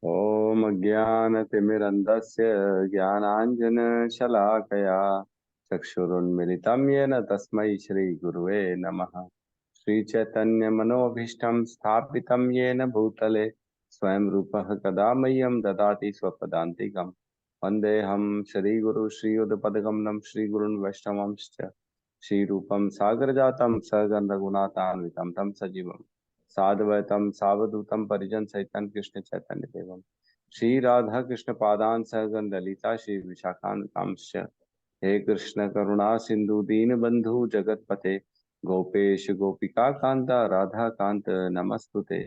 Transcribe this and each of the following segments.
ॐ अज्ञानतिमिरन्धस्य ज्ञानाञ्जनशलाकया चक्षुरुन्मिलितं येन तस्मै श्रीगुरुवे नमः। श्रीचैतन्यमनोभीष्टं स्थापितं येन भूतले स्वयं रूपः कदा मह्यं ददाति स्वपदान्तिकं। वन्देऽहं श्रीगुरु श्रीयुतपदकमलं श्रीगुरुन् वैष्णवंश्च श्रीरूपं सागरजातं सहगण रघुनाथान्वितं तं सजीवं साद्वैतं सावधूतं परिजन सहितं कृष्ण चैतन्य देवम श्री राधा कृष्ण पादान सहगण ललिता श्री विशाखान्वितांश्च। हे कृष्ण करुणा सिंधु दीन बंधु जगतपते गोपेश गोपिका कांता राधा कांत नमस्तुते।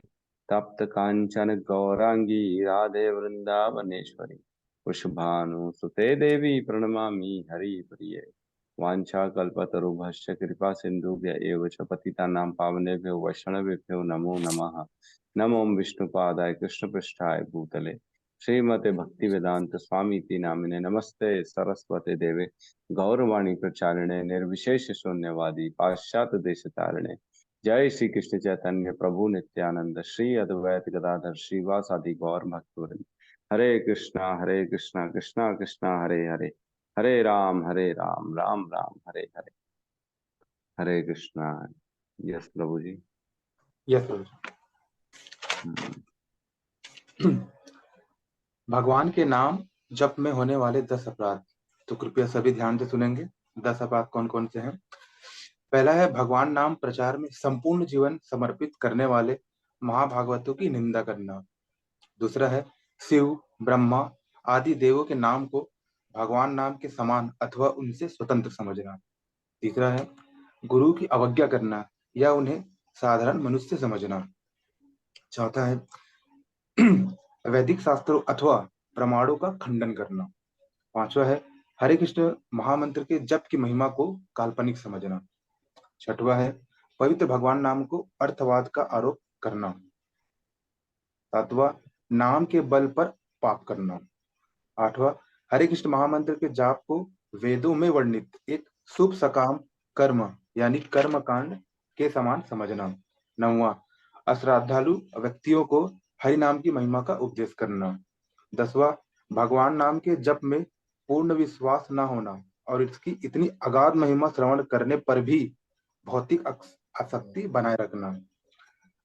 तप्त कांचन गौरांगी राधे वृंदावनेश्वरी वृषभानुसुते देवी प्रणमामि हरिप्रिये। वाञ्छाकल्पतरुभ्यश्च कृपा सिन्धुभ्य एव च पतितानां पावनेभ्यो वैष्णवेभ्यो नमो नमः। नमो विष्णुपादाय कृष्णपृष्ठाय भूतले श्रीमते भक्तिवेदांत स्वामी इति नामिने नमस्ते सरस्वते देवे गौरवाणी प्रचारिणे निर्विशेष शून्यवादी पाश्चात्य देशतारिणे। जय श्री कृष्ण चैतन्य प्रभु नित्यानंद श्री अद्वैत गदाधर श्रीवासादि गौर भक्तवृंद। हरे कृष्णा कृष्णा कृष्णा हरे हरे, हरे राम राम राम हरे हरे। हरे कृष्णा। यस प्रभु जी। यस प्रभु। भगवान के नाम जप में होने वाले 10 अपराध, तो कृपया सभी ध्यान से सुनेंगे। 10 अपराध कौन कौन से हैं? पहला है भगवान नाम प्रचार में संपूर्ण जीवन समर्पित करने वाले महाभागवतों की निंदा करना। दूसरा है शिव, ब्रह्मा आदि देवों के नाम को भगवान नाम के समान अथवा उनसे स्वतंत्र समझना। तीसरा है गुरु की अवज्ञा करना या उन्हें साधारण मनुष्य समझना। चौथा है वैदिक शास्त्रों अथवा प्रमाणों का खंडन करना। पांचवा है हरे कृष्ण महामंत्र के जप की महिमा को काल्पनिक समझना। छठवा है पवित्र भगवान नाम को अर्थवाद का आरोप करना। सातवां नाम के बल पर पाप करना। आठवां हरे कृष्ण महामंत्र के जाप को वेदों में वर्णित एक शुभ सकाम कर्म यानी कर्म कांड के समान समझना। नौवां अश्रद्धालु व्यक्तियों को हरि नाम की महिमा का उपदेश करना। 10वां भगवान नाम के जप में पूर्ण विश्वास न होना और इसकी इतनी अगाध महिमा श्रवण करने पर भी भौतिक आसक्ति बनाए रखना।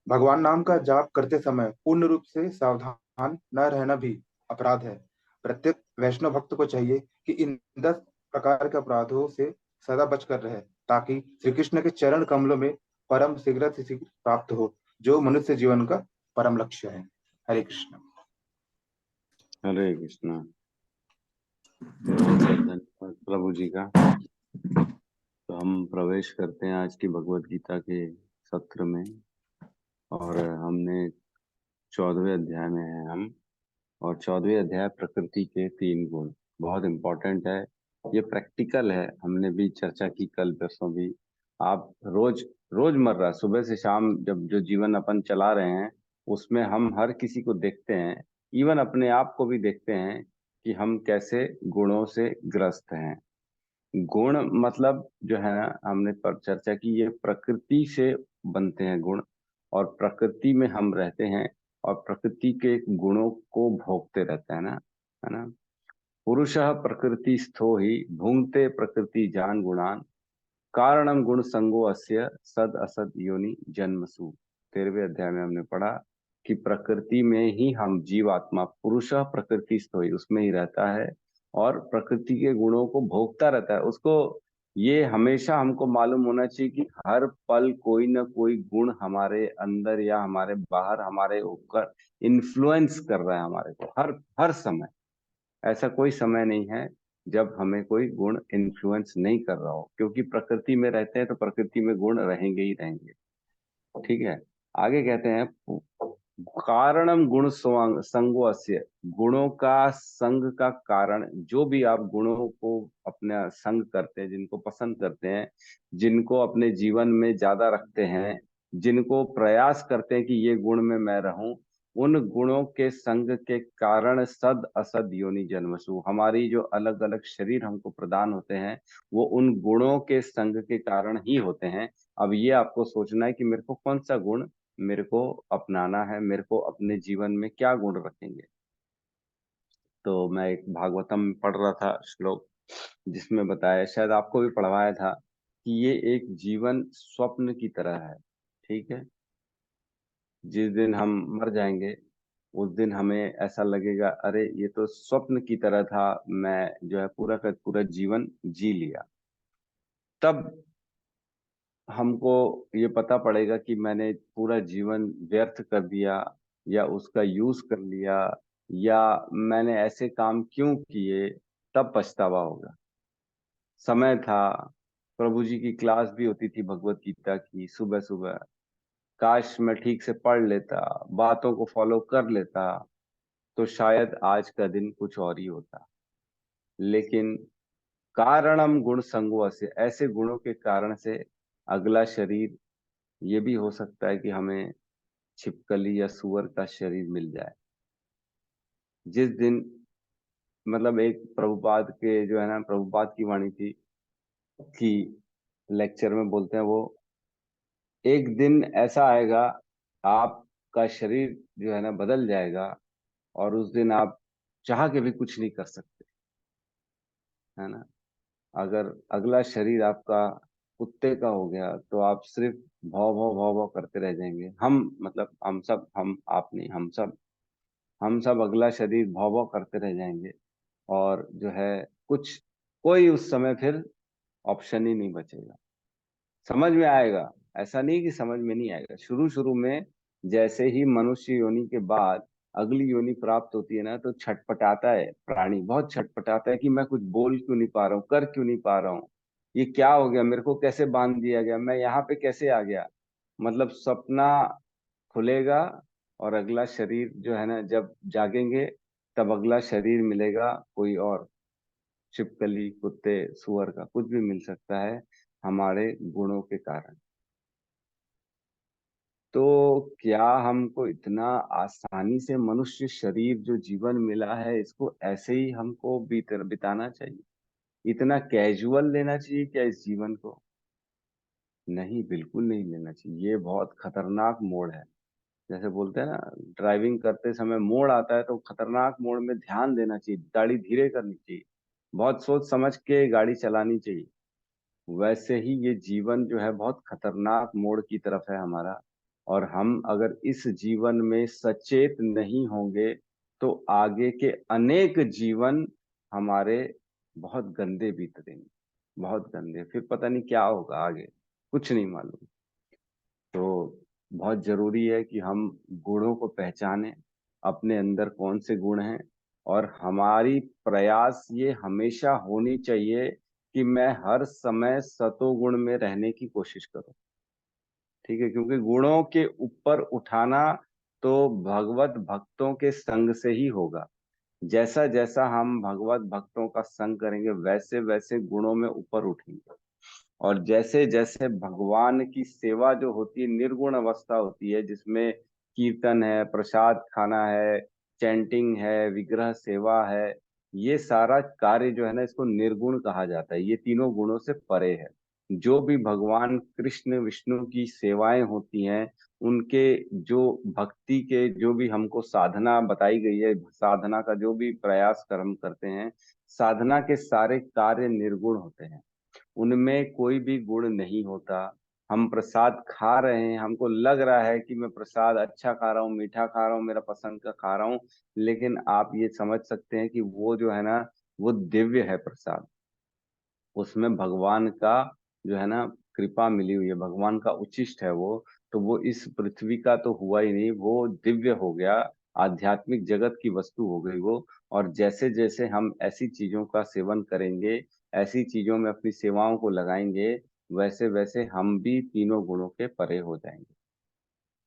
भगवान नाम का जाप करते समय पूर्ण रूप से सावधान न रहना भी अपराध है। प्रत्येक वैष्णव भक्त को चाहिए कि इन 10 प्रकार के अपराधों से सदा बचकर रहे ताकि श्री कृष्ण के चरण कमलों में परम शीघ्र से शीघ्र प्राप्त हो, जो मनुष्य जीवन का परम लक्ष्य है। हरे कृष्ण। हरे कृष्णा। बहुत बहुत धन्यवाद प्रभु जी का। तो हम प्रवेश करते हैं आज की भगवत गीता के सत्र में, और हमने 14वें अध्याय में हैं हम। और 14वें अध्याय प्रकृति के 3 गुण बहुत इंपॉर्टेंट है। ये प्रैक्टिकल है, हमने भी चर्चा की कल परसों भी। आप रोजमर्रा सुबह से शाम जब जो जीवन अपन चला रहे हैं उसमें हम हर किसी को देखते हैं, इवन अपने आप को भी देखते हैं कि हम कैसे गुणों से ग्रस्त हैं। गुण मतलब जो है ना, हमने पर चर्चा की, ये प्रकृति से बनते हैं गुण, और प्रकृति में हम रहते हैं और प्रकृति के गुणों को भोगते रहते हैं ना, है ना। पुरुषः प्रकृति स्थो ही भुंक्ते प्रकृति जान गुणान कारणम गुण संगो अस्य सद असद योनि जन्मसु। 13वें अध्याय में हमने पढ़ा कि प्रकृति में ही हम जीवात्मा पुरुषः प्रकृति स्थो ही उसमें ही रहता है और प्रकृति के गुणों को भोगता रहता है उसको। ये हमेशा हमको मालूम होना चाहिए कि हर पल कोई ना कोई गुण हमारे अंदर या हमारे बाहर हमारे ऊपर इन्फ्लुएंस कर रहा है हमारे को, हर हर समय। ऐसा कोई समय नहीं है जब हमें कोई गुण इन्फ्लुएंस नहीं कर रहा हो, क्योंकि प्रकृति में रहते हैं तो प्रकृति में गुण रहेंगे ही रहेंगे। ठीक है। आगे कहते हैं कारणम गुण संगो अस्य, गुणों का संग का कारण, जो भी आप गुणों को अपना संग करते हैं, जिनको पसंद करते हैं, जिनको अपने जीवन में ज्यादा रखते हैं, जिनको प्रयास करते हैं कि ये गुण में मैं रहूं, उन गुणों के संग के कारण सद असद योनि जन्मसु, हमारी जो अलग अलग शरीर हमको प्रदान होते हैं वो उन गुणों के संग के कारण ही होते हैं। अब ये आपको सोचना है कि मेरे को कौन सा गुण मेरे को अपनाना है, मेरे को अपने जीवन में क्या गुण रखेंगे। तो मैं एक भागवतम में पढ़ रहा था श्लोक, जिसमें बताया, शायद आपको भी पढ़वाया था, कि ये एक जीवन स्वप्न की तरह है। ठीक है। जिस दिन हम मर जाएंगे, उस दिन हमें ऐसा लगेगा, अरे ये तो स्वप्न की तरह था, मैं जो है पूरा का पूरा जीवन जी लिया। तब हमको ये पता पड़ेगा कि मैंने पूरा जीवन व्यर्थ कर दिया, या उसका यूज कर लिया, या मैंने ऐसे काम क्यों किए। तब पछतावा होगा। समय था, प्रभु जी की क्लास भी होती थी भगवत गीता की सुबह सुबह, काश मैं ठीक से पढ़ लेता, बातों को फॉलो कर लेता, तो शायद आज का दिन कुछ और ही होता। लेकिन कारणम गुण संगो से, ऐसे गुणों के कारण से अगला शरीर ये भी हो सकता है कि हमें छिपकली या सुअर का शरीर मिल जाए। जिस दिन, मतलब एक प्रभुपाद के जो है ना, प्रभुपाद की वाणी थी कि लेक्चर में बोलते हैं वो, एक दिन ऐसा आएगा, आपका शरीर जो है ना बदल जाएगा, और उस दिन आप चाह के भी कुछ नहीं कर सकते, है ना। अगर अगला शरीर आपका कुत्ते का हो गया, तो आप सिर्फ भौ भौ करते रह जाएंगे। हम, मतलब हम सब, हम आप नहीं, हम सब अगला शरीर भौ भौ करते रह जाएंगे। और जो है, कुछ, कोई उस समय फिर ऑप्शन ही नहीं बचेगा। समझ में आएगा, ऐसा नहीं कि समझ में नहीं आएगा। शुरू शुरू में जैसे ही मनुष्य योनि के बाद अगली योनि प्राप्त होती है ना, तो छटपटाता है प्राणी, बहुत छटपटाता है कि मैं कुछ बोल क्यों नहीं पा रहा हूँ, कर क्यों नहीं पा रहा हूँ, ये क्या हो गया, मेरे को कैसे बांध दिया गया, मैं यहाँ पे कैसे आ गया। मतलब सपना खुलेगा, और अगला शरीर जो है ना, जब जागेंगे, तब अगला शरीर मिलेगा कोई और, छिपकली, कुत्ते, सुअर का, कुछ भी मिल सकता है, हमारे गुणों के कारण। तो क्या हमको इतना आसानी से मनुष्य शरीर जो जीवन मिला है, इसको ऐसे ही हमको बिताना चाहिए? इतना कैजुअल लेना चाहिए क्या इस जीवन को? नहीं, बिल्कुल नहीं लेना चाहिए। ये बहुत खतरनाक मोड़ है। जैसे बोलते हैं ना, ड्राइविंग करते समय मोड़ आता है, तो खतरनाक मोड़ में ध्यान देना चाहिए, गाड़ी धीरे करनी चाहिए, बहुत सोच समझ के गाड़ी चलानी चाहिए। वैसे ही ये जीवन जो है बहुत खतरनाक मोड़ की तरफ है हमारा। और हम अगर इस जीवन में सचेत नहीं होंगे, तो आगे के अनेक जीवन हमारे बहुत गंदे बीतेंगे, बहुत गंदे। फिर पता नहीं क्या होगा आगे, कुछ नहीं मालूम। तो बहुत जरूरी है कि हम गुणों को पहचानें, अपने अंदर कौन से गुण हैं। और हमारी प्रयास ये हमेशा होनी चाहिए कि मैं हर समय सतोगुण में रहने की कोशिश करूं। ठीक है, क्योंकि गुणों के ऊपर उठाना तो भगवत भक्तों के संग से ही होगा। जैसा जैसा हम भगवत भक्तों का संग करेंगे, वैसे वैसे गुणों में ऊपर उठेंगे। और जैसे जैसे भगवान की सेवा जो होती है, निर्गुण अवस्था होती है, जिसमें कीर्तन है, प्रसाद खाना है, चैंटिंग है, विग्रह सेवा है, ये सारा कार्य जो है ना, इसको निर्गुण कहा जाता है। ये तीनों गुणों से परे है। जो भी भगवान कृष्ण विष्णु की सेवाएं होती हैं, उनके जो भक्ति के जो भी हमको साधना बताई गई है, साधना का जो भी प्रयास कर्म करते हैं, साधना के सारे कार्य निर्गुण होते हैं, उनमें कोई भी गुण नहीं होता। हम प्रसाद खा रहे हैं, हमको लग रहा है कि मैं प्रसाद अच्छा खा रहा हूँ, मीठा खा रहा हूँ, मेरा पसंद का खा रहा हूँ, लेकिन आप ये समझ सकते हैं कि वो जो है ना, वो दिव्य है प्रसाद। उसमें भगवान का जो है ना कृपा मिली हुई है, भगवान का उचिष्ट है वो। तो वो इस पृथ्वी का तो हुआ ही नहीं, वो दिव्य हो गया, आध्यात्मिक जगत की वस्तु हो गई वो। और जैसे जैसे हम ऐसी चीजों का सेवन करेंगे, ऐसी चीजों में अपनी सेवाओं को लगाएंगे, वैसे वैसे हम भी तीनों गुणों के परे हो जाएंगे।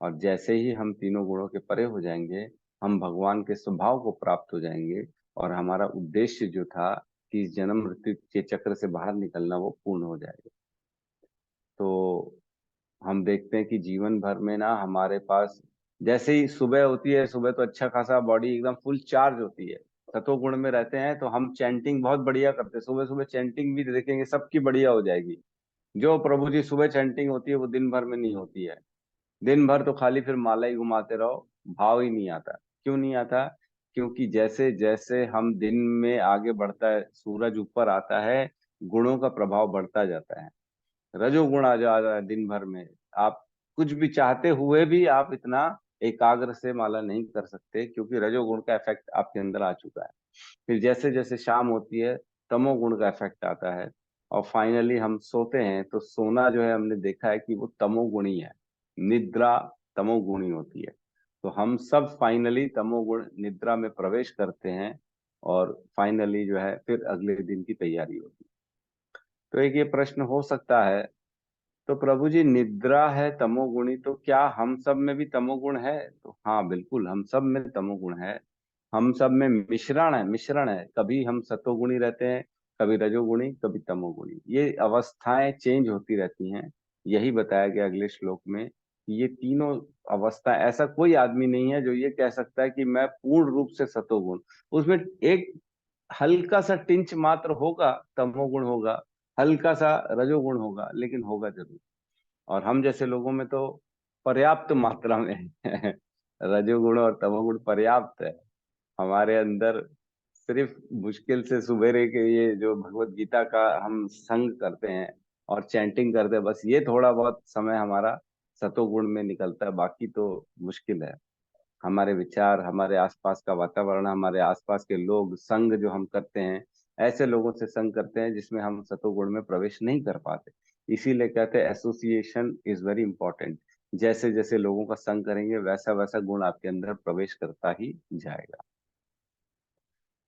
और जैसे ही हम तीनों गुणों के परे हो जाएंगे, हम भगवान के स्वभाव को प्राप्त हो जाएंगे। और हमारा उद्देश्य जो था कि इस जन्म मृत्यु के चक्र से बाहर निकलना, वो पूर्ण हो जाएगा। तो हम देखते हैं कि जीवन भर में ना हमारे पास, जैसे ही सुबह होती है, सुबह तो अच्छा खासा बॉडी एकदम फुल चार्ज होती है, सतोगुण में रहते हैं, तो हम चैंटिंग बहुत बढ़िया करते हैं। सुबह सुबह चैंटिंग भी देखेंगे सबकी बढ़िया हो जाएगी। जो प्रभु जी सुबह चैंटिंग होती है, वो दिन भर में नहीं होती है। दिन भर तो खाली फिर माला ही घुमाते रहो, भाव ही नहीं आता। क्यों नहीं आता? क्योंकि जैसे जैसे हम दिन में आगे बढ़ता है, सूरज ऊपर आता है, गुणों का प्रभाव बढ़ता जाता है, रजोगुण आ जाता है दिन भर में। आप कुछ भी चाहते हुए भी आप इतना एकाग्र से माला नहीं कर सकते, क्योंकि रजोगुण का इफेक्ट आपके अंदर आ चुका है। फिर जैसे जैसे शाम होती है, तमोगुण का इफेक्ट आता है, और फाइनली हम सोते हैं तो सोना जो है हमने देखा है कि वो तमोगुणी है। निद्रा तमोगुणी होती है। तो हम सब फाइनली तमोगुण निद्रा में प्रवेश करते हैं, और फाइनली जो है फिर अगले दिन की तैयारी होती है। तो एक ये प्रश्न हो सकता है, तो प्रभु जी निद्रा है तमोगुणी, तो क्या हम सब में भी तमोगुण है? तो हाँ, बिल्कुल हम सब में तमोगुण है। हम सब में मिश्रण है, कभी हम सतोगुणी रहते हैं, कभी रजोगुणी, कभी तमोगुणी। ये अवस्थाएं चेंज होती रहती हैं। यही बताया गया अगले श्लोक में कि ये तीनों अवस्था, ऐसा कोई आदमी नहीं है जो ये कह सकता है कि मैं पूर्ण रूप से सतोगुण। उसमें एक हल्का सा टिंच मात्र होगा, तमोगुण होगा, हल्का सा रजोगुण होगा, लेकिन होगा जरूर। और हम जैसे लोगों में तो पर्याप्त मात्रा में है। रजोगुण और तमोगुण पर्याप्त है हमारे अंदर। सिर्फ मुश्किल से सुबेरे के ये जो भगवत गीता का हम संग करते हैं और चैंटिंग करते हैं, बस ये थोड़ा बहुत समय हमारा सतोगुण में निकलता है, बाकी तो मुश्किल है। हमारे विचार, हमारे आसपास का वातावरण, हमारे आसपास के लोग, संग जो हम करते हैं, ऐसे लोगों से संग करते हैं जिसमें हम सतोगुण में प्रवेश नहीं कर पाते। इसीलिए कहते हैं एसोसिएशन इज वेरी इंपॉर्टेंट। जैसे जैसे लोगों का संग करेंगे, वैसा वैसा गुण आपके अंदर प्रवेश करता ही जाएगा।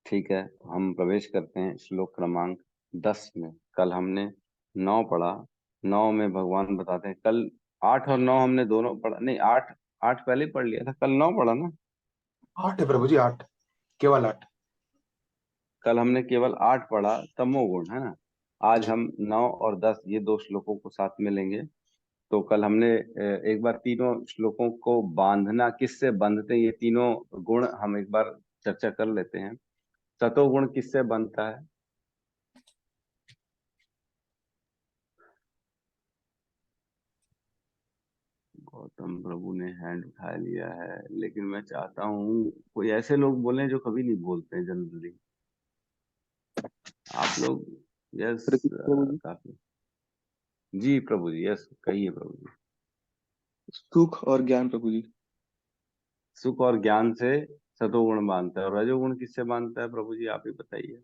ठीक है, तो हम प्रवेश करते हैं श्लोक क्रमांक 10 में। कल हमने 9 पढ़ा। 9 में भगवान बताते हैं, कल 8 और 9 हमने दोनों पढ़ा, नहीं 8, 8 पहले ही पढ़ लिया था, कल 9 पढ़ा ना। 8 है प्रभु जी, 8, केवल 8। कल हमने केवल 8 पढ़ा, तमोगुण है ना। आज जी। हम 9 और 10 ये दो श्लोकों को साथ में लेंगे। तो कल हमने एक बार तीनों श्लोकों को बांधना, किससे बंधते हैं ये तीनों गुण, हम एक बार चर्चा कर लेते हैं। सतोगुण किससे बनता है? गौतम प्रभु ने हैंड उठा लिया है, लेकिन मैं चाहता हूँ कोई ऐसे लोग बोले जो कभी नहीं बोलते हैं जनरली। आप लोग? यस। प्रतीक प्रभु जी। काफी। जी प्रभु जी, यस कहिए प्रभु जी। सुख और ज्ञान प्रभु जी। सुख और ज्ञान से सतोगुण बांधता है, और रजोगुण किससे बांधता है प्रभु जी, आप ही बताइए।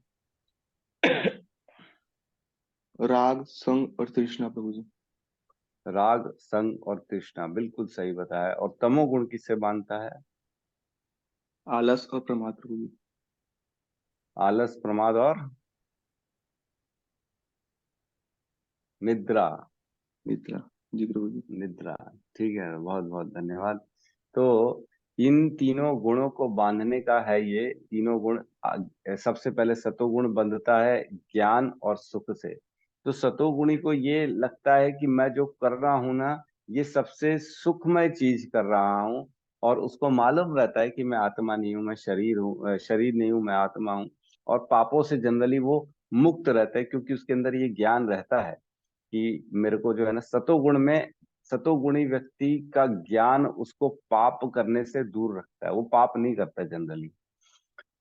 राग संग और तृष्णा प्रभु जी। राग, संग और तृष्णा, बिल्कुल सही बताया। और तमोगुण किससे बांधता है? आलस और प्रमाद प्रभु जी। आलस, प्रमाद और निद्रा। निद्रा। जी प्रभु जी। निद्रा। ठीक है, बहुत बहुत धन्यवाद। तो इन तीनों गुणों को बांधने का है ये तीनों गुण। सबसे पहले सतोगुण बंधता है ज्ञान और सुख से। तो सतोगुणी को ये लगता है कि मैं जो कर रहा हूं ना, ये सबसे सुखमय चीज कर रहा हूँ। और उसको मालूम रहता है कि मैं आत्मा नहीं हूँ, मैं शरीर हूँ, शरीर नहीं हूँ, मैं आत्मा हूँ। और पापों से जनरली वो मुक्त रहता है, क्योंकि उसके अंदर ये ज्ञान रहता है कि मेरे को जो है ना, सतोगुण में, सतोगुणी व्यक्ति का ज्ञान उसको पाप करने से दूर रखता है, वो पाप नहीं करता जनरली।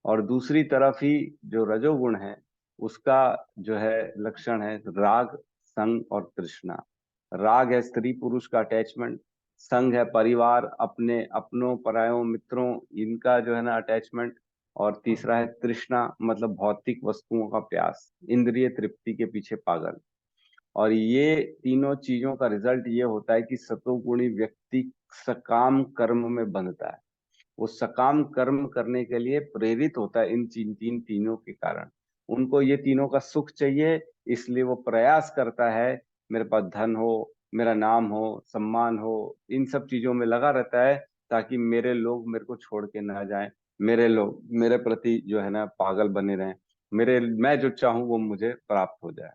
और दूसरी तरफ ही जो रजोगुण है, उसका जो है लक्षण है राग, संग और तृष्णा। राग है स्त्री पुरुष का अटैचमेंट, संग है परिवार, अपने अपनों परायों मित्रों, इनका जो है ना अटैचमेंट, और तीसरा है तृष्णा, मतलब भौतिक वस्तुओं का प्यास, इंद्रिय तृप्ति के पीछे पागल। और ये तीनों चीजों का रिजल्ट ये होता है कि सतोगुणी व्यक्ति सकाम कर्म में बंधता है। वो सकाम कर्म करने के लिए प्रेरित होता है इन तीनों के कारण। उनको ये तीनों का सुख चाहिए, इसलिए वो प्रयास करता है, मेरे पास धन हो, मेरा नाम हो, सम्मान हो, इन सब चीजों में लगा रहता है, ताकि मेरे लोग मेरे को छोड़ के ना जाएं, मेरे लोग मेरे प्रति जो है ना पागल बने रहें, मेरे मैं जो चाहूं वो मुझे प्राप्त हो जाए।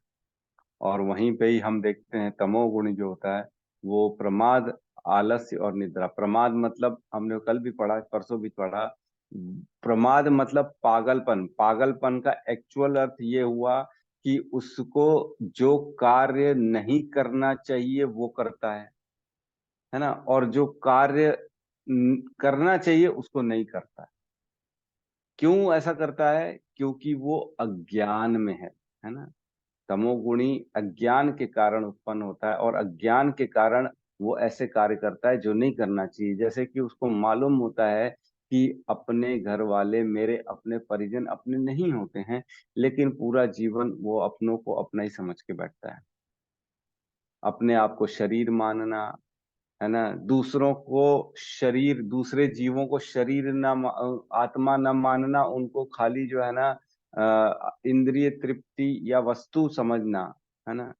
और वहीं पे ही हम देखते हैं तमोगुण जो होता है, वो प्रमाद, आलस्य और निद्रा। प्रमाद मतलब हमने कल भी पढ़ा, परसों भी पढ़ा। प्रमाद मतलब पागलपन। पागलपन का एक्चुअल अर्थ ये हुआ कि उसको जो कार्य नहीं करना चाहिए वो करता है। है ना, और जो कार्य करना चाहिए उसको नहीं करता है। क्यों ऐसा करता है? क्योंकि वो अज्ञान में है ना। तमोगुणी अज्ञान के कारण उत्पन्न होता है, और अज्ञान के कारण वो ऐसे कार्य करता है जो नहीं करना चाहिए। जैसे कि उसको मालूम होता है कि अपने घर वाले, मेरे अपने परिजन अपने नहीं होते हैं, लेकिन पूरा जीवन वो अपनों को अपना ही समझ के बैठता है। अपने आप को शरीर मानना, है ना, दूसरों को शरीर, दूसरे जीवों को शरीर ना आत्मा न मानना, उनको खाली जो है ना इंद्रिय तृप्ति या वस्तु समझना, है ना।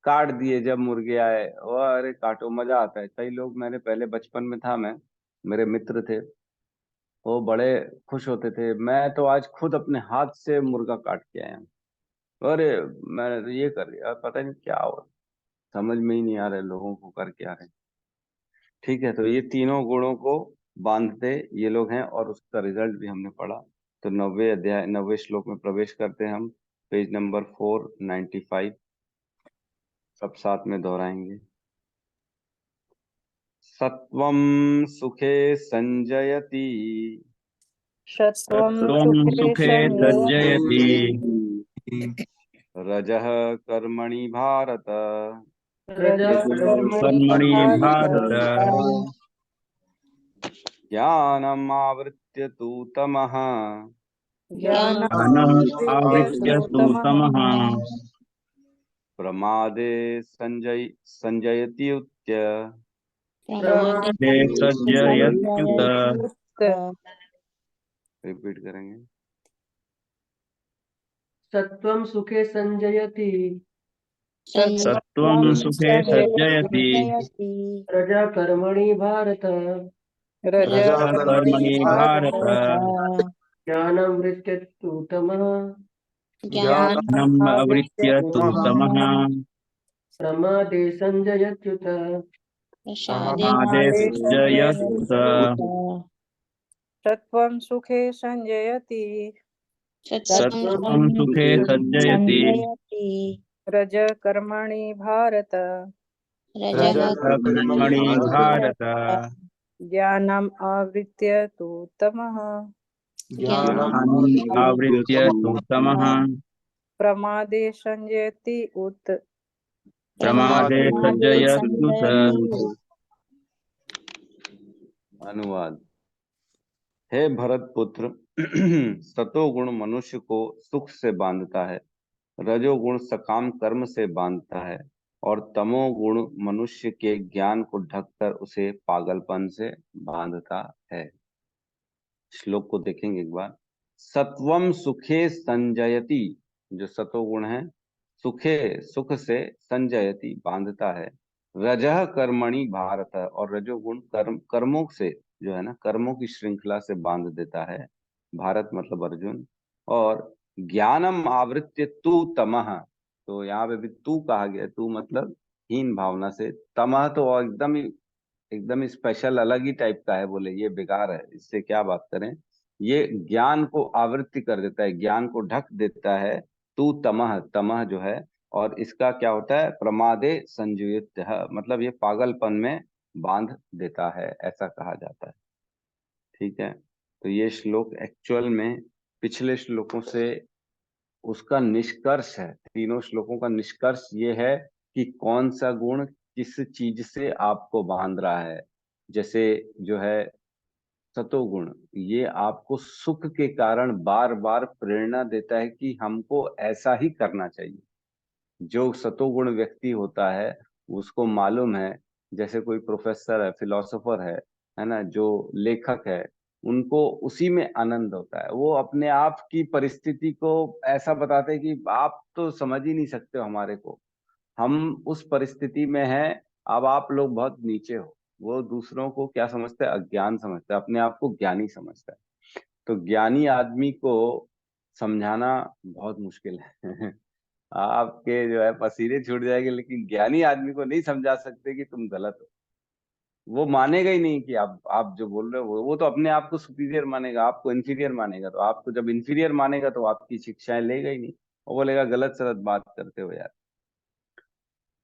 काट दिए जब मुर्गे आए, वो अरे काटो, मजा आता है। कई लोग, मैंने पहले बचपन में था, मैं, मेरे मित्र थे, वो बड़े खुश होते थे। मैं तो आज खुद अपने हाथ से मुर्गा काट के आया हूँ। अरे मैंने तो ये कर लिया, पता नहीं क्या हो, समझ में ही नहीं आ रहा है लोगों को कर क्या रहे हैं। ठीक है, तो ये तीनों गुणों को बांधते ये लोग हैं, और उसका रिजल्ट भी हमने पढ़ा। तो 90वें अध्याय 90वें श्लोक में प्रवेश करते हैं हम। पेज नंबर 495, सब साथ में दोहराएंगे। सत्वं सुखे संजयति, सत्वं त्वं सुखे सुखे संजयति, सज्जयति, रजः कर्मणि भारत, रजः कर्मणि कर्मणि भारत, भारत, ज्ञानम् आवृत्य तु तमः, ज्ञानम् ज्ञानावृत्य आवृत्य तु तु तमः, तमः, प्रमादे संजयति उच्य। ते प्रमादे सज्जयत्युत। संजयत्युत। रिपीट करेंगे। सत्वं सुखे संजयति, सत्त्वं सुखे सज्जयति, रजा कर्मणि भारत, रजः रजा कर्मणि कर्मणि कर्मणि भारत, भारत, ज्ञानं वृत्य तु तमः, ज्ञानम् ज्ञानावृत्य आवृत्य तु तु तमः, प्रमादे संजयत्युत। प्रमादे प्रमादे सज्जयत्युत। संजयत्युत। सत्वं सुखे संजयति, सत्त्वं सुखे सज्जयति, रजः कर्मणि भारत, रजा रजः कर्मणि कर्मणि भारत, भारत, ज्ञानम् आवृत्य तु तमः, ज्ञानम् ज्ञानम् आवृत्य आवृत्य तु तमः, प्रमादे संजयति उत। प्रमादे सज्जयत्युत। अनुवाद। हे भरत पुत्र, सतोगुण मनुष्य को सुख से बांधता है, रजोगुण सकाम कर्म से बांधता है, और तमोगुण मनुष्य के ज्ञान को ढककर उसे पागलपन से बांधता है। श्लोक को देखेंगे एक बार। सत्वम सुखे संजयति, जो सतोगुण है, सुखे सुख से, संजयति बांधता है, रजः कर्मणि भारत, और रजोगुण कर्मों से, जो है ना, कर्मों की श्रृंखला से बांध देता है। भारत मतलब अर्जुन। और ज्ञानम आवृत्य तू तमः, तो यहाँ पे भी तू कहा गया, तू मतलब हीन भावना से, तमह तो एकदम स्पेशल अलग ही टाइप का है, बोले ये बेकार है, इससे क्या बात करें। ये ज्ञान को आवृत्ति कर देता है, ज्ञान को ढक देता है। तू तमह, तमह जो है, और इसका क्या होता है, प्रमादे संजुयुक्त, मतलब ये पागलपन में बांध देता है, ऐसा कहा जाता है। ठीक है, तो ये श्लोक एक्चुअल में पिछले श्लोकों से उसका निष्कर्ष है। तीनों श्लोकों का निष्कर्ष ये है कि कौन सा गुण किस चीज से आपको बांध रहा है। जैसे जो है सतोगुण, ये आपको सुख के कारण बार बार प्रेरणा देता है कि हमको ऐसा ही करना चाहिए। जो सतोगुण व्यक्ति होता है उसको मालूम है, जैसे कोई प्रोफेसर है, फिलोसोफर है ना, जो लेखक है, उनको उसी में आनंद होता है। वो अपने आप की परिस्थिति को ऐसा बताते हैं कि आप तो समझ ही नहीं सकते हो हमारे को, हम उस परिस्थिति में हैं, अब आप लोग बहुत नीचे हो। वो दूसरों को क्या समझता है, अज्ञान समझता है, अपने आप को ज्ञानी समझता है। तो ज्ञानी आदमी को समझाना बहुत मुश्किल है। आपके जो है पसीने छूट जाएंगे, लेकिन ज्ञानी आदमी को नहीं समझा सकते कि तुम गलत हो। वो मानेगा ही नहीं कि आप जो बोल रहे हो, वो तो अपने आप को सुपीरियर मानेगा, आपको इन्फीरियर मानेगा। तो आपको जब इन्फीरियर मानेगा तो आपकी शिक्षाएं लेगा ही नहीं, वो बोलेगा गलत सलत बात करते हो यार।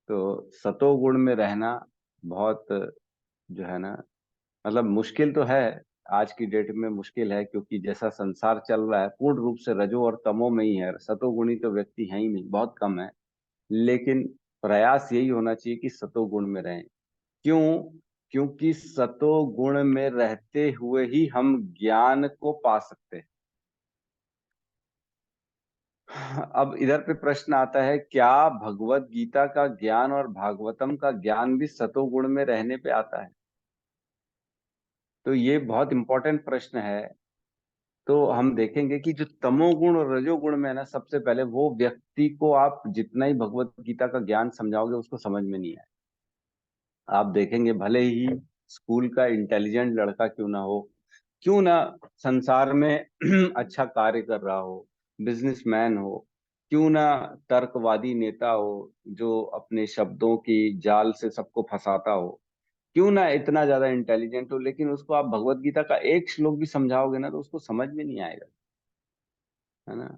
तो सतोगुण में रहना बहुत जो है ना, मतलब मुश्किल तो है, आज की डेट में मुश्किल है, क्योंकि जैसा संसार चल रहा है पूर्ण रूप से रजो और तमो में ही है, सतोगुणी तो व्यक्ति है ही नहीं, बहुत कम है। लेकिन प्रयास यही होना चाहिए कि सतोगुण में रहें। क्यों? क्योंकि सतोगुण में रहते हुए ही हम ज्ञान को पा सकते हैं। अब इधर पे प्रश्न आता है, क्या भगवत गीता का ज्ञान और भागवतम का ज्ञान भी सतोगुण में रहने पे आता है? तो ये बहुत इंपॉर्टेंट प्रश्न है। तो हम देखेंगे कि जो तमोगुण और रजोगुण में है ना, सबसे पहले वो व्यक्ति को आप जितना ही भगवत गीता का ज्ञान समझाओगे उसको समझ में नहीं आए। आप देखेंगे भले ही स्कूल का इंटेलिजेंट लड़का क्यों ना हो, क्यों ना संसार में अच्छा कार्य कर रहा हो, बिजनेसमैन हो, क्यों ना तर्कवादी नेता हो जो अपने शब्दों की जाल से सबको फंसाता हो, क्यों ना इतना ज्यादा इंटेलिजेंट हो, लेकिन उसको आप भगवत गीता का एक श्लोक भी समझाओगे ना तो उसको समझ में नहीं आएगा, है ना।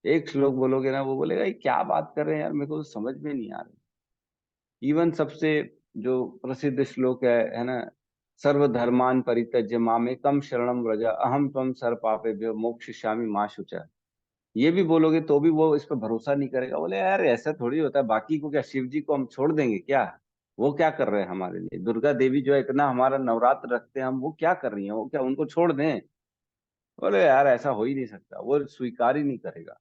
एक श्लोक बोलोगे ना, वो बोलेगा ये क्या बात कर रहे हैं यार, मेरे को तो समझ में नहीं आ रहा। इवन सबसे जो प्रसिद्ध श्लोक है ना, सर्वधर्मान परित्यज्य मामेकम शरणम व्रज अहम त्वं सर्व पापेभ्यो मोक्षयिष्यामि मा शुचः। ये भी बोलोगे तो भी वो इस पर भरोसा नहीं करेगा, बोले यार ऐसा थोड़ी होता है, बाकी को क्या शिव जी को हम छोड़ देंगे क्या? वो क्या कर रहे हैं हमारे लिए? दुर्गा देवी जो है इतना हमारा नवरात्र रखते हैं हम, वो क्या कर रही है? वो क्या उनको छोड़ दें? बोले यार ऐसा हो ही नहीं सकता, वो स्वीकार ही नहीं करेगा।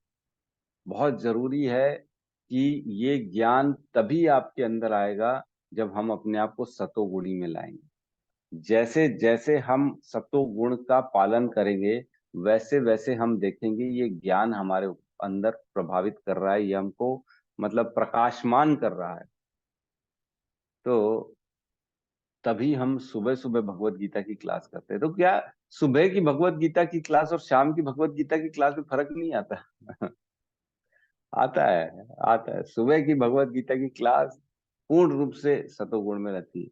बहुत जरूरी है कि ये ज्ञान तभी आपके अंदर आएगा जब हम अपने आप को सतोगुणी में लाएंगे। जैसे जैसे हम सतोगुण का पालन करेंगे वैसे वैसे हम देखेंगे ये ज्ञान हमारे अंदर प्रभावित कर रहा है, ये हमको मतलब प्रकाशमान कर रहा है। तो तभी हम सुबह सुबह भगवत गीता की क्लास करते हैं। तो क्या सुबह की भगवत गीता की क्लास और शाम की भगवत गीता की क्लास में फर्क नहीं आता? आता है, आता है। सुबह की भगवत गीता की क्लास पूर्ण रूप से सतोगुण में रहती है,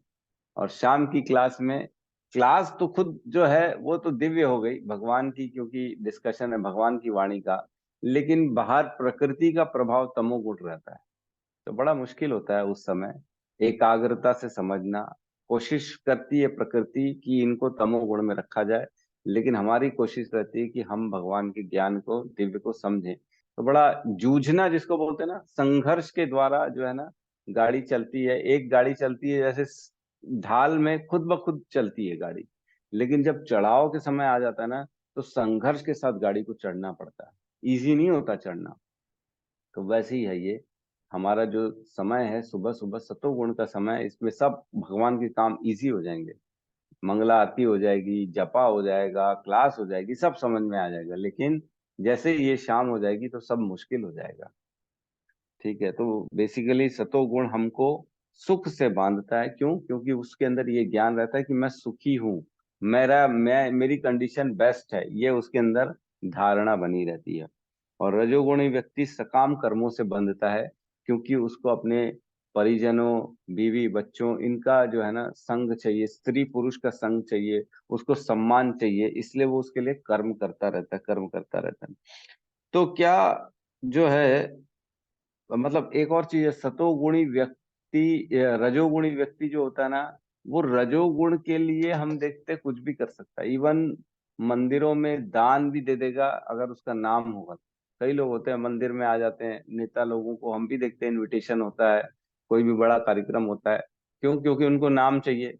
और शाम की क्लास में, क्लास तो खुद जो है वो तो दिव्य हो गई भगवान की, क्योंकि डिस्कशन है भगवान की वाणी का, लेकिन बाहर प्रकृति का प्रभाव तमोगुण रहता है। तो बड़ा मुश्किल होता है उस समय एकाग्रता से समझना। कोशिश करती है प्रकृति कि इनको तमोगुण में रखा जाए, लेकिन हमारी कोशिश रहती है कि हम भगवान के ज्ञान को, दिव्य को समझें। तो बड़ा जूझना जिसको बोलते हैं ना, संघर्ष के द्वारा जो है ना गाड़ी चलती है। एक गाड़ी चलती है जैसे ढाल में खुद ब खुद चलती है गाड़ी, लेकिन जब चढ़ाव के समय आ जाता है ना तो संघर्ष के साथ गाड़ी को चढ़ना पड़ता है, इजी नहीं होता चढ़ना। तो वैसे ही है ये हमारा जो समय है, सुबह सुबह सतोगुण का समय, इसमें सब भगवान के काम इजी हो जाएंगे। मंगला आरती हो जाएगी, जपा हो जाएगा, क्लास हो जाएगी, सब समझ में आ जाएगा। लेकिन जैसे ही ये शाम हो जाएगी तो सब मुश्किल हो जाएगा। ठीक है, तो बेसिकली सतोगुण हमको सुख से बांधता है। क्यों? क्योंकि उसके अंदर ये ज्ञान रहता है कि मैं सुखी हूँ, मेरी कंडीशन बेस्ट है, ये उसके अंदर धारणा बनी रहती है। और रजोगुणी व्यक्ति सकाम कर्मों से बंधता है, क्योंकि उसको अपने परिजनों, बीवी बच्चों, इनका जो है ना संग चाहिए, स्त्री पुरुष का संग चाहिए, उसको सम्मान चाहिए, इसलिए वो उसके लिए कर्म करता रहता है, कर्म करता रहता है। तो क्या जो है, मतलब एक और चीज है, सतोगुणी व्यक्ति रजोगुणी व्यक्ति जो होता है ना, वो रजोगुण के लिए हम देखते हैं कुछ भी कर सकता है। इवन मंदिरों में दान भी दे देगा अगर उसका नाम होगा। कई लोग होते हैं मंदिर में आ जाते हैं, नेता लोगों को हम भी देखते हैं, इनविटेशन होता है, कोई भी बड़ा कार्यक्रम होता है, क्यों? क्योंकि उनको नाम चाहिए।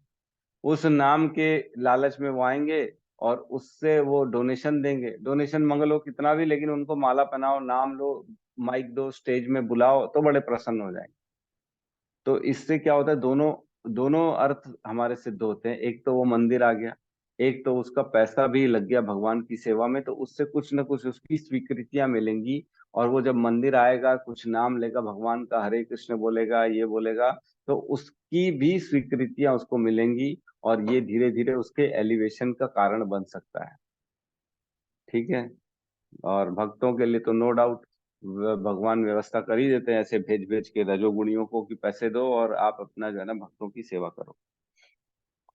उस नाम के लालच में वो आएंगे और उससे वो डोनेशन देंगे। डोनेशन मांग लो कितना भी, लेकिन उनको माला पहनाओ, नाम लो, माइक दो, स्टेज में बुलाओ तो बड़े प्रसन्न हो जाएंगे। तो इससे क्या होता है, दोनों दोनों अर्थ हमारे सिद्ध होते हैं। एक तो वो मंदिर आ गया, एक तो उसका पैसा भी लग गया भगवान की सेवा में, तो उससे कुछ ना कुछ उसकी स्वीकृतियां मिलेंगी। और वो जब मंदिर आएगा, कुछ नाम लेगा भगवान का, हरे कृष्ण बोलेगा, ये बोलेगा, तो उसकी भी स्वीकृतियां उसको मिलेंगी, और ये धीरे धीरे उसके एलिवेशन का कारण बन सकता है। ठीक है। और भक्तों के लिए तो नो डाउट भगवान व्यवस्था कर ही देते हैं, ऐसे भेज भेज के रजोगुणियों को कि पैसे दो और आप अपना जो है ना भक्तों की सेवा करो।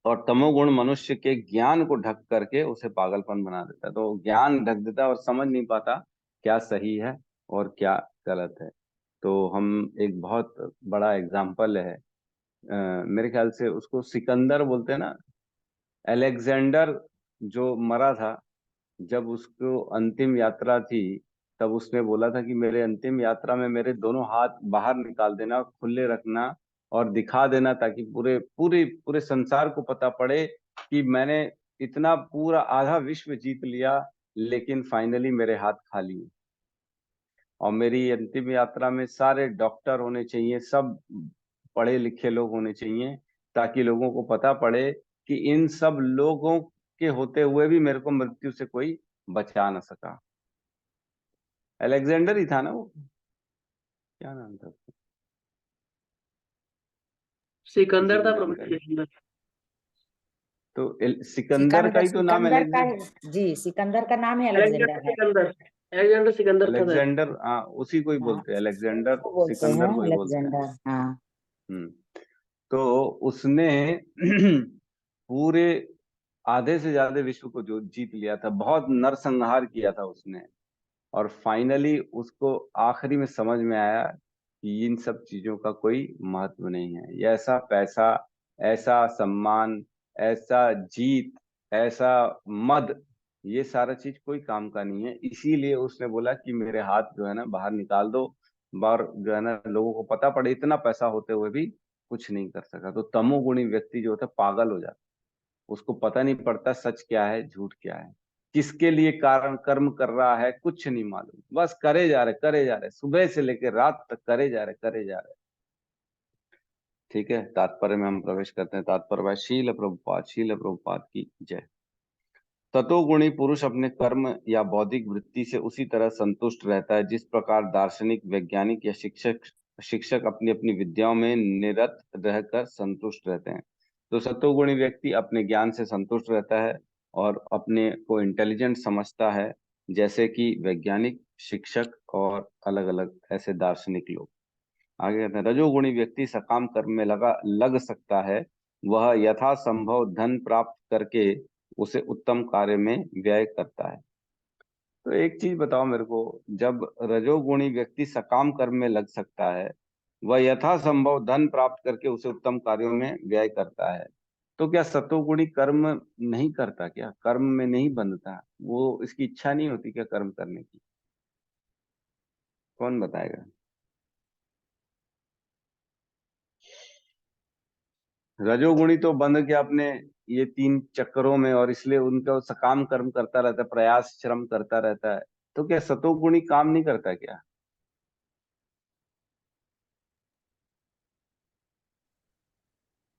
और तमोगुण मनुष्य के ज्ञान को ढक करके उसे पागलपन बना देता है। तो ज्ञान ढक देता है और समझ नहीं पाता क्या सही है और क्या गलत है। तो हम एक बहुत बड़ा एग्जाम्पल है मेरे ख्याल से उसको सिकंदर बोलते हैं ना, अलेक्जेंडर जो मरा था, जब उसको अंतिम यात्रा थी, तब उसने बोला था कि मेरे अंतिम यात्रा में मेरे दोनों हाथ बाहर निकाल देना, खुले रखना और दिखा देना, ताकि पूरे पूरे पूरे संसार को पता पड़े कि मैंने इतना पूरा आधा विश्व जीत लिया, लेकिन फाइनली मेरे हाथ खाली हैं। और मेरी अंतिम यात्रा में सारे डॉक्टर होने चाहिए, सब पढ़े लिखे लोग होने चाहिए, ताकि लोगों को पता पड़े कि इन सब लोगों के होते हुए भी मेरे को मृत्यु से कोई बचा ना सका। अलेक्जेंडर ही था ना वो, क्या नाम था उसका? किसी सिकंदर को था प्रभु जी, जानकारी? सिकंदर। तो सिकंदर का ही तो नाम सिकंदर का है जी, सिकंदर का नाम है, अलेक्जेंडर अलेक्जेंडर है। सिकंदर, अलेक्जेंडर सिकंदर था शायद। अलेक्जेंडर, हाँ उसी को ही हाँ, बोलते हैं, अलेक्जेंडर उसको बोलते हैं सिकंदर को ही बोलते हैं। अलेक्जेंडर। हाँ। हम्म। तो उसने पूरे आधे से ज्यादा विश्व को जो जीत लिया था, बहुत नरसंहार किया था उसने, और फाइनली उसको आखिरी में समझ में आया कि इन सब चीजों का कोई महत्व नहीं है। ये ऐसा पैसा, ऐसा सम्मान, ऐसा जीत, ऐसा मद, ये सारा चीज कोई काम का नहीं है। इसीलिए उसने बोला कि मेरे हाथ जो है ना बाहर निकाल दो, बार जो है ना लोगों को पता पड़े, इतना पैसा होते हुए भी कुछ नहीं कर सका। तो तमोगुणी व्यक्ति जो होता है पागल हो जाता है, उसको पता नहीं पड़ता सच क्या है झूठ क्या है, किसके लिए कारण कर्म कर रहा है कुछ नहीं मालूम, बस करे जा रहे करे जा रहे, सुबह से लेकर रात तक करे जा रहे करे जा रहे। ठीक है, तात्पर्य में हम प्रवेश करते हैं। तात्पर्य शील प्रभुपाद की जय। ततोगुणी पुरुष अपने कर्म या बौद्धिक वृत्ति से उसी तरह संतुष्ट रहता है जिस प्रकार दार्शनिक, वैज्ञानिक या शिक्षक शिक्षक अपनी अपनी विद्याओं में निरत रहकर संतुष्ट रहते हैं। तो सतोगुणी व्यक्ति अपने ज्ञान से संतुष्ट रहता है और अपने को इंटेलिजेंट समझता है, जैसे कि वैज्ञानिक, शिक्षक और अलग अलग ऐसे दार्शनिक लोग। आगे कहते हैं रजोगुणी व्यक्ति सकाम कर्म में लग सकता है, वह यथासंभव धन प्राप्त करके उसे उत्तम कार्य में व्यय करता है। तो एक चीज बताओ मेरे को, जब रजोगुणी व्यक्ति सकाम कर्म में लग सकता है, वह यथासंभव धन प्राप्त करके उसे उत्तम कार्यों में व्यय करता है, तो क्या सतोगुणी कर्म नहीं करता? क्या कर्म में नहीं बंधता? वो इसकी इच्छा नहीं होती क्या कर्म करने की? कौन बताएगा? रजोगुणी तो बंध गया अपने ये तीन चक्करों में, और इसलिए उनका सकाम कर्म करता रहता है, प्रयास श्रम करता रहता है। तो क्या सतोगुणी काम नहीं करता क्या?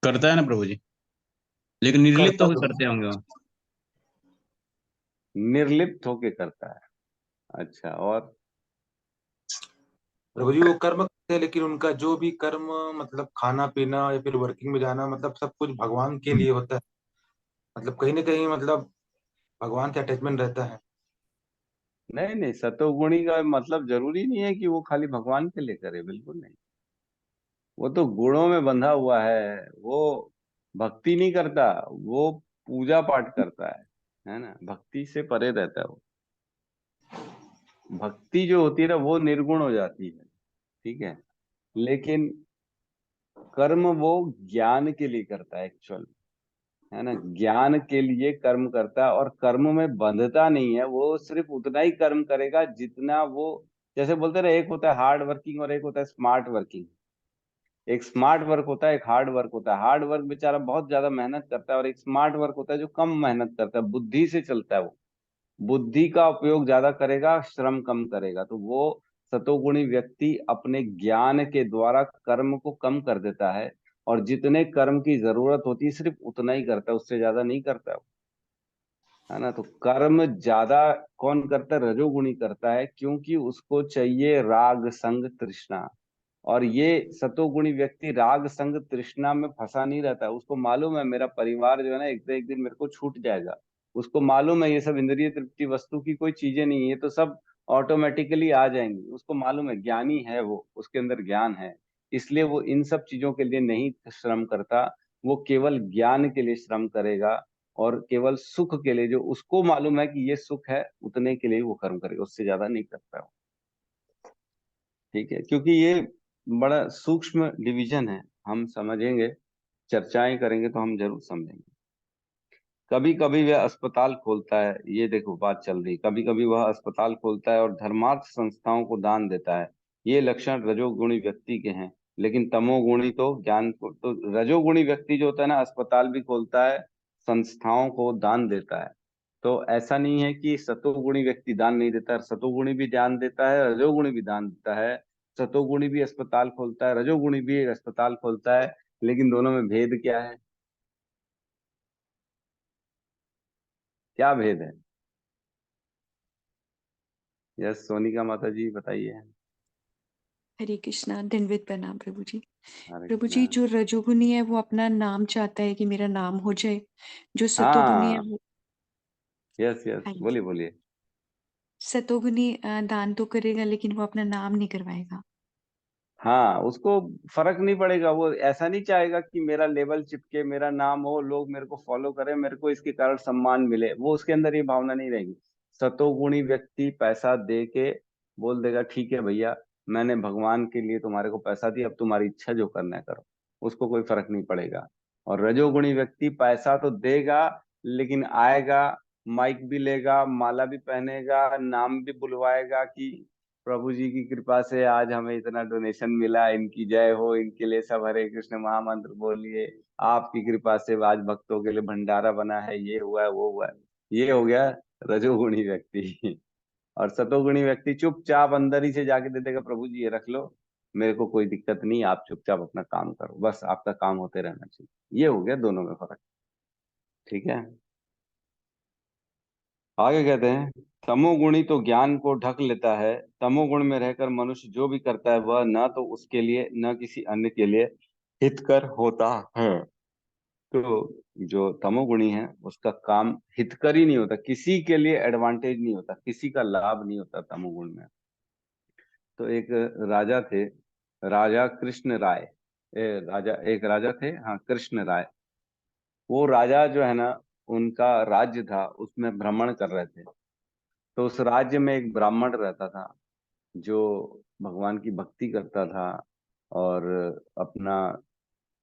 करता है ना प्रभु जी, लेकिन निर्लिप्त करता होकर तो करते होंगे वो। निर्लिप्त होके करता है। अच्छा, और प्रभु जी वो कर्म करते हैं, लेकिन उनका जो भी कर्म मतलब खाना पीना या फिर वर्किंग में जाना, मतलब सब कुछ भगवान के लिए होता है। मतलब कहीं ना कहीं मतलब भगवान के अटैचमेंट रहता है। नहीं नहीं, सतोगुणी का मतलब जरूरी नहीं है कि वो खाली भगवान के लिए करे, बिल्कुल नहीं। वो तो गुणों में बंधा हुआ है, वो भक्ति नहीं करता, वो पूजा पाठ करता है ना, भक्ति से परे रहता है वो। भक्ति जो होती है ना वो निर्गुण हो जाती है, ठीक है, लेकिन कर्म वो ज्ञान के लिए करता है एक्चुअल, है ना, ज्ञान के लिए कर्म करता है, और कर्म में बंधता नहीं है। वो सिर्फ उतना ही कर्म करेगा जितना वो, जैसे बोलते ना, एक होता है हार्ड वर्किंग और एक होता है स्मार्ट वर्किंग। एक स्मार्ट वर्क होता है, एक हार्ड वर्क होता है। हार्ड वर्क बेचारा बहुत ज्यादा मेहनत करता है, और एक स्मार्ट वर्क होता है जो कम मेहनत करता है, बुद्धि से चलता है। वो बुद्धि का उपयोग ज्यादा करेगा, श्रम कम करेगा। तो वो सतोगुणी व्यक्ति अपने ज्ञान के द्वारा कर्म को कम कर देता है, और जितने कर्म की जरूरत होती है सिर्फ उतना ही करता है, उससे ज्यादा नहीं करता है ना। तो कर्म ज्यादा कौन करता है? रजोगुणी करता है, क्योंकि उसको चाहिए राग संग तृष्णा। और ये सतोगुणी व्यक्ति राग संग तृष्णा में फंसा नहीं रहता है। उसको मालूम है मेरा परिवार जो है ना एक दिन मेरे को छूट जाएगा। उसको मालूम है ये सब इंद्रिय तृप्ति वस्तु की कोई चीजें नहीं है, ये तो सब ऑटोमेटिकली आ जाएंगी। उसको मालूम है, ज्ञानी है वो, उसके अंदर ज्ञान है, इसलिए वो इन सब चीजों के लिए नहीं श्रम करता। वो केवल ज्ञान के लिए श्रम करेगा, और केवल सुख के लिए, जो उसको मालूम है कि ये सुख है, उतने के लिए वो कर्म करेगा, उससे ज्यादा नहीं करता वो। ठीक है, क्योंकि ये बड़ा सूक्ष्म डिवीजन है। हम समझेंगे, चर्चाएं करेंगे तो हम जरूर समझेंगे। कभी कभी वह अस्पताल खोलता है, ये देखो बात चल रही, कभी कभी वह अस्पताल खोलता है और धर्मार्थ संस्थाओं को दान देता है। ये लक्षण रजोगुणी व्यक्ति के हैं। लेकिन तमोगुणी तो ज्ञान को, तो रजोगुणी व्यक्ति जो होता है ना, अस्पताल भी खोलता है, संस्थाओं को दान देता है। तो ऐसा नहीं है कि सतोगुणी व्यक्ति दान नहीं देता, सतोगुणी भी दान देता है, रजोगुणी भी दान देता है। सतोगुणी भी अस्पताल खोलता है, रजोगुणी भी अस्पताल खोलता है, लेकिन दोनों में भेद क्या है? क्या भेद है? यस सोनिका माता जी बताइए। हरे कृष्णा, दंडवत प्रणाम प्रभु जी। हरे प्रभु कृष्णा। जी, जो रजोगुनी है वो अपना नाम चाहता है कि मेरा नाम हो जाए। जो सतोगुनी है हाँ, वो, यस यस, हाँ जी, बोलिए बोलिए। सतोगुनी दान तो करेगा लेकिन वो अपना नाम नहीं करवाएगा। हाँ, उसको फर्क नहीं पड़ेगा, वो ऐसा नहीं चाहेगा कि मेरा लेवल चिपके, मेरा नाम हो, लोग मेरे को फॉलो करें, मेरे को इसके कारण सम्मान मिले, वो उसके अंदर ये भावना नहीं रहेगी। सतोगुणी व्यक्ति पैसा दे के बोल देगा ठीक है भैया, मैंने भगवान के लिए तुम्हारे को पैसा दिया, अब तुम्हारी इच्छा जो करना है करो, उसको कोई फर्क नहीं पड़ेगा। और रजोगुणी व्यक्ति पैसा तो देगा, लेकिन आएगा, माइक भी लेगा, माला भी पहनेगा, नाम भी बुलवाएगा कि प्रभु जी की कृपा से आज हमें इतना डोनेशन मिला, इनकी जय हो, इनके लिए सब हरे कृष्ण महामंत्र बोलिए, आपकी कृपा से आज भक्तों के लिए भंडारा बना है, ये हुआ है वो हुआ है। ये हो गया रजोगुणी व्यक्ति। और सतोगुणी व्यक्ति चुपचाप अंदर ही से जाके दे देगा, प्रभु जी ये रख लो, मेरे को कोई दिक्कत नहीं, आप चुपचाप अपना काम करो, बस आपका काम होते रहना चाहिए। ये हो गया दोनों में फर्क। ठीक है, आगे कहते हैं, तमोगुणी तो ज्ञान को ढक लेता है। तमोगुण में रहकर मनुष्य जो भी करता है वह न तो उसके लिए न किसी अन्य के लिए हितकर होता है। तो जो तमोगुणी है उसका काम हितकर ही नहीं होता, किसी के लिए एडवांटेज नहीं होता, किसी का लाभ नहीं होता तमोगुण में। तो एक राजा थे, राजा कृष्ण राय। एक राजा थे, हाँ, कृष्ण राय। वो राजा जो है ना, उनका राज्य था, उसमें भ्रमण कर रहे थे। तो उस राज्य में एक ब्राह्मण रहता था जो भगवान की भक्ति करता था और अपना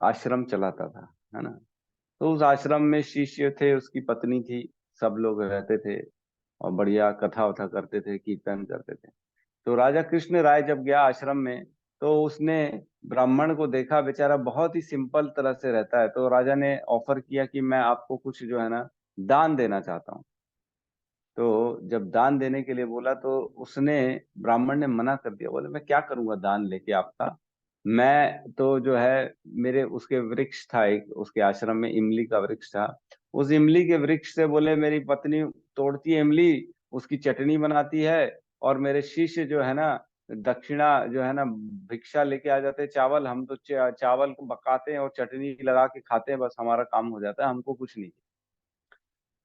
आश्रम चलाता था, है ना। तो उस आश्रम में शिष्य थे, उसकी पत्नी थी, सब लोग रहते थे और बढ़िया कथा वथा करते थे, कीर्तन करते थे। तो राजा कृष्ण राय जब गया आश्रम में, तो उसने ब्राह्मण को देखा, बेचारा बहुत ही सिंपल तरह से रहता है। तो राजा ने ऑफर किया कि मैं आपको कुछ जो है ना दान देना चाहता हूँ। तो जब दान देने के लिए बोला तो उसने, ब्राह्मण ने मना कर दिया, बोले मैं क्या करूंगा दान लेके आपका, मैं तो जो है, मेरे उसके वृक्ष था एक, उसके आश्रम में इमली का वृक्ष था, उस इमली के वृक्ष से बोले मेरी पत्नी तोड़ती है इमली, उसकी चटनी बनाती है, और मेरे शिष्य जो है ना दक्षिणा जो है ना भिक्षा लेके आ जाते हैं, चावल, हम तो चावल को पकाते हैं और चटनी लगा के खाते हैं, बस हमारा काम हो जाता है, हमको कुछ नहीं।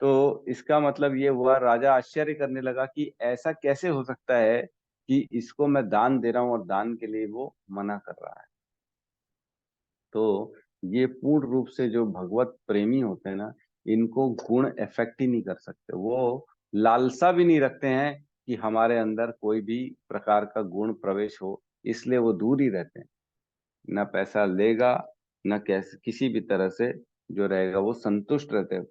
तो इसका मतलब ये हुआ, राजा आश्चर्य करने लगा कि ऐसा कैसे हो सकता है कि इसको मैं दान दे रहा हूँ और दान के लिए वो मना कर रहा है। तो ये पूर्ण रूप से जो भगवत प्रेमी होते हैं ना, इनको गुण इफेक्ट ही नहीं कर सकते, वो लालसा भी नहीं रखते हैं कि हमारे अंदर कोई भी प्रकार का गुण प्रवेश हो, इसलिए वो दूर ही रहते हैं। ना पैसा लेगा, ना कैसे किसी भी तरह से जो रहेगा, वो संतुष्ट रहते हैं।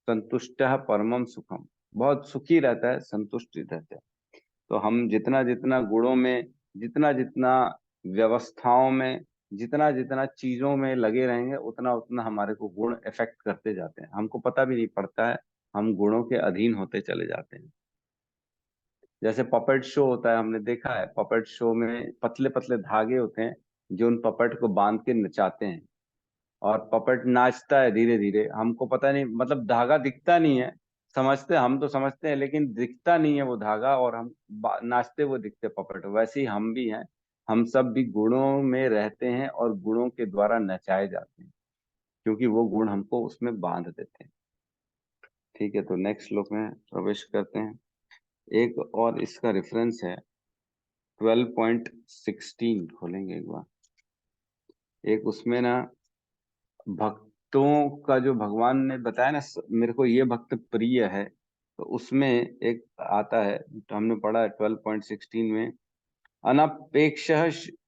संतुष्टः परमम सुखम, बहुत सुखी रहता है, संतुष्ट रहता है। तो हम जितना जितना गुणों में, जितना जितना व्यवस्थाओं में, जितना जितना चीजों में लगे रहेंगे, उतना उतना हमारे को गुण इफेक्ट करते जाते हैं, हमको पता भी नहीं पड़ता है, हम गुणों के अधीन होते चले जाते हैं। जैसे पपेट शो होता है, हमने देखा है, पपेट शो में पतले पतले धागे होते हैं जो उन पपेट को बांध के नचाते हैं, और पपेट नाचता है धीरे धीरे, हमको पता नहीं, मतलब धागा दिखता नहीं है, समझते हम तो समझते हैं, लेकिन दिखता नहीं है वो धागा, और हम नाचते हुए दिखते पपेट। वैसे ही हम भी हैं, हम सब भी गुणों में रहते हैं और गुणों के द्वारा नचाए जाते हैं, क्योंकि वो गुण हमको उसमें बांध देते हैं। ठीक है, तो नेक्स्ट श्लोक में प्रवेश करते हैं। एक और इसका रेफरेंस है, 12.16 खोलेंगे एक बार। एक उसमें ना भक्तों का जो भगवान ने बताया ना, मेरे को ये भक्त प्रिय है, तो उसमें एक आता है, तो हमने पढ़ा है 12.16 में, अनपेक्ष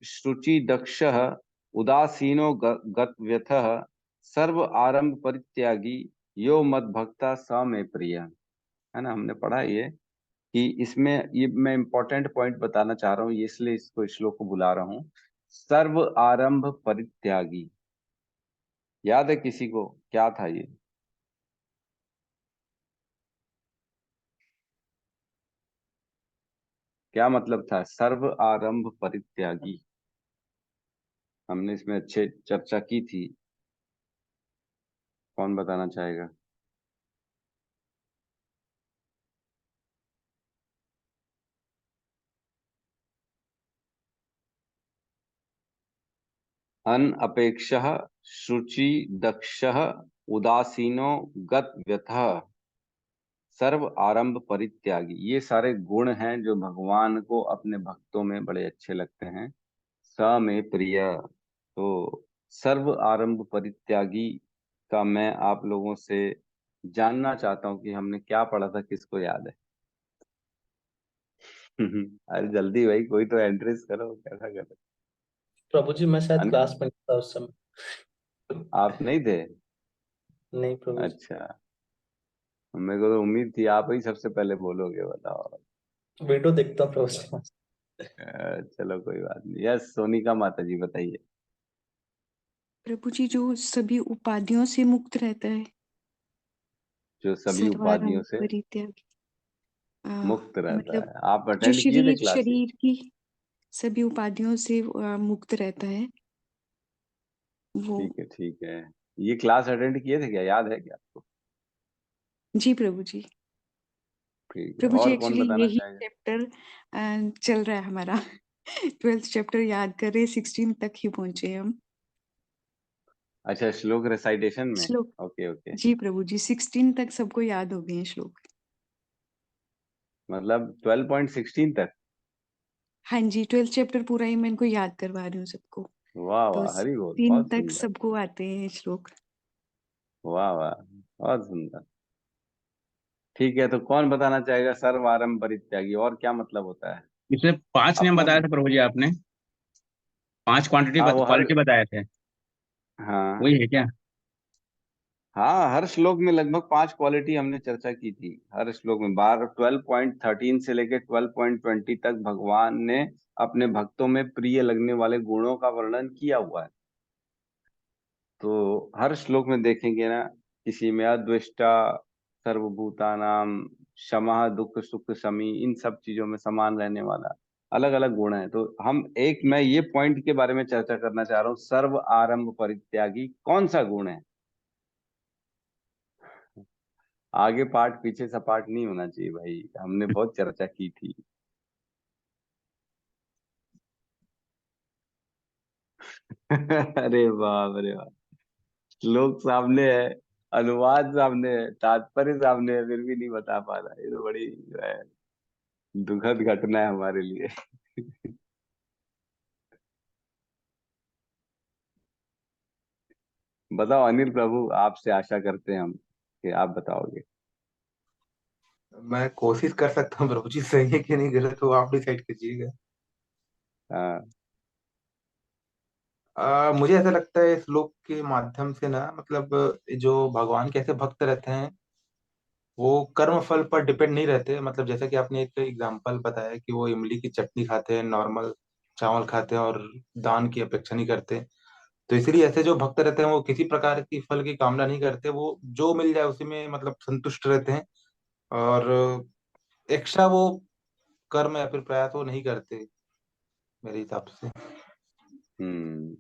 शुचि दक्ष उदासीनो गतव्यथः सर्व आरंभ परित्यागी यो मद भक्ता स मे प्रिय, है ना, हमने पढ़ा ये कि इसमें ये मैं इंपॉर्टेंट पॉइंट बताना चाह रहा हूँ, ये इसलिए इसको श्लोक को बुला रहा हूँ। सर्व आरंभ परित्यागी, याद है किसी को क्या था ये? क्या मतलब था सर्व आरंभ परित्यागी? हमने इसमें अच्छे चर्चा की थी, कौन बताना चाहेगा? अनपेक्षः शुचि दक्षः उदासीनो गत व्यथः सर्व आरंभ परित्यागी, ये सारे गुण हैं जो भगवान को अपने भक्तों में बड़े अच्छे लगते हैं। स में प्रिय, तो सर्व आरंभ परित्यागी का मैं आप लोगों से जानना चाहता हूं कि हमने क्या पढ़ा था, किसको याद है? अरे जल्दी भाई, कोई तो एंट्रीज करो, कैसा करो। प्रभु जी मैं शायद अनिल, क्लास में था उस समय। आप नहीं थे? नहीं प्रभु जी। अच्छा, मेरे को तो उम्मीद थी आप ही सबसे पहले बोलोगे, बताओ। वीडियो देखता हूँ प्रभु जी। चलो कोई बात नहीं। यस सोनिका माता जी बताइए। प्रभु जी जो सभी उपाधियों से मुक्त रहता है, जो सभी उपाधियों सर्वारंभ से परित्यागी, मुक्त रहता मतलब है, आप जो अटेंड किए थे शरीर क्लासेस? शरीर की सभी उपाधियों से मुक्त रहता है वो। ठीक है ठीक है। ये क्लास अटेंड किए थे क्या, याद है क्या आपको? जी प्रभु जी। ठीक है, प्रभु जी और कौन एक्चुअली बताना यही चाहेगा? चैप्टर चल रहा है हमारा। 12th चैप्टर याद कर रहे, 16 तक ही पहुंचे हम। अच्छा, श्लोक रिसाइटेशन में। श्लोक, ओके ओके, जी प्रभु जी 16 तक सबको याद हो गए हैं श्लोक। मतलब 12.16 तक? हाँ जी 12th चैप्टर पूरा ही मैं इनको याद करवा रही हूँ सबको। वाह तो वाह, हरि बोल, 3 बहुत तक सुंदर। सबको आते हैं श्लोक। वाह वाह, बहुत सुंदर। ठीक है, तो कौन बताना चाहेगा सर्व आरंभ परित्यागी और क्या मतलब होता है? इसमें 5 नियम अपना बताए थे प्रभु जी आपने, 5 हाँ वो हर, क्वांटिटी बताए थे, हाँ वही है क्या? हाँ, हर श्लोक में लगभग 5 क्वालिटी हमने चर्चा की थी। हर श्लोक में 12.13 से लेकर 12.20 तक भगवान ने अपने भक्तों में प्रिय लगने वाले गुणों का वर्णन किया हुआ है। तो हर श्लोक में देखेंगे ना, किसी में अद्वेष्टा, सर्वभूतानाम, क्षमा, दुख सुख शमी, इन सब चीजों में समान रहने वाला अलग अलग गुण है। तो मैं ये पॉइंट के बारे में चर्चा करना चाह रहा हूँ, सर्व आरंभ परित्यागी कौन सा गुण है? आगे पार्ट पीछे सपाट नहीं होना चाहिए भाई, हमने बहुत चर्चा की थी। अरे बाप रे बाप, श्लोक सामने है, अनुवाद सामने है, तात्पर्य सामने है, फिर भी नहीं बता पा रहा, ये तो बड़ी जो है दुखद घटना है हमारे लिए। बताओ अनिल प्रभु, आपसे आशा करते हैं हम कि आप बताओगे। मैं कोशिश कर सकता हूँ प्रभु जी, सही है कि नहीं गलत हो आप डिसाइड कीजिएगा। हाँ मुझे ऐसा लगता है इस श्लोक के माध्यम से ना, मतलब जो भगवान के ऐसे भक्त रहते हैं वो कर्म फल पर डिपेंड नहीं रहते। मतलब जैसे कि आपने एक एग्जांपल बताया कि वो इमली की चटनी खाते हैं, नॉर्मल चावल खाते हैं और दान की अपेक्षा नहीं करते। तो इसलिए ऐसे जो भक्त रहते हैं वो किसी प्रकार की फल की कामना नहीं करते, वो जो मिल जाए उसी में मतलब संतुष्ट रहते हैं। और एक्स्ट्रा वो कर्म या फिर प्रयास वो नहीं करते मेरे हिसाब से। हम्म,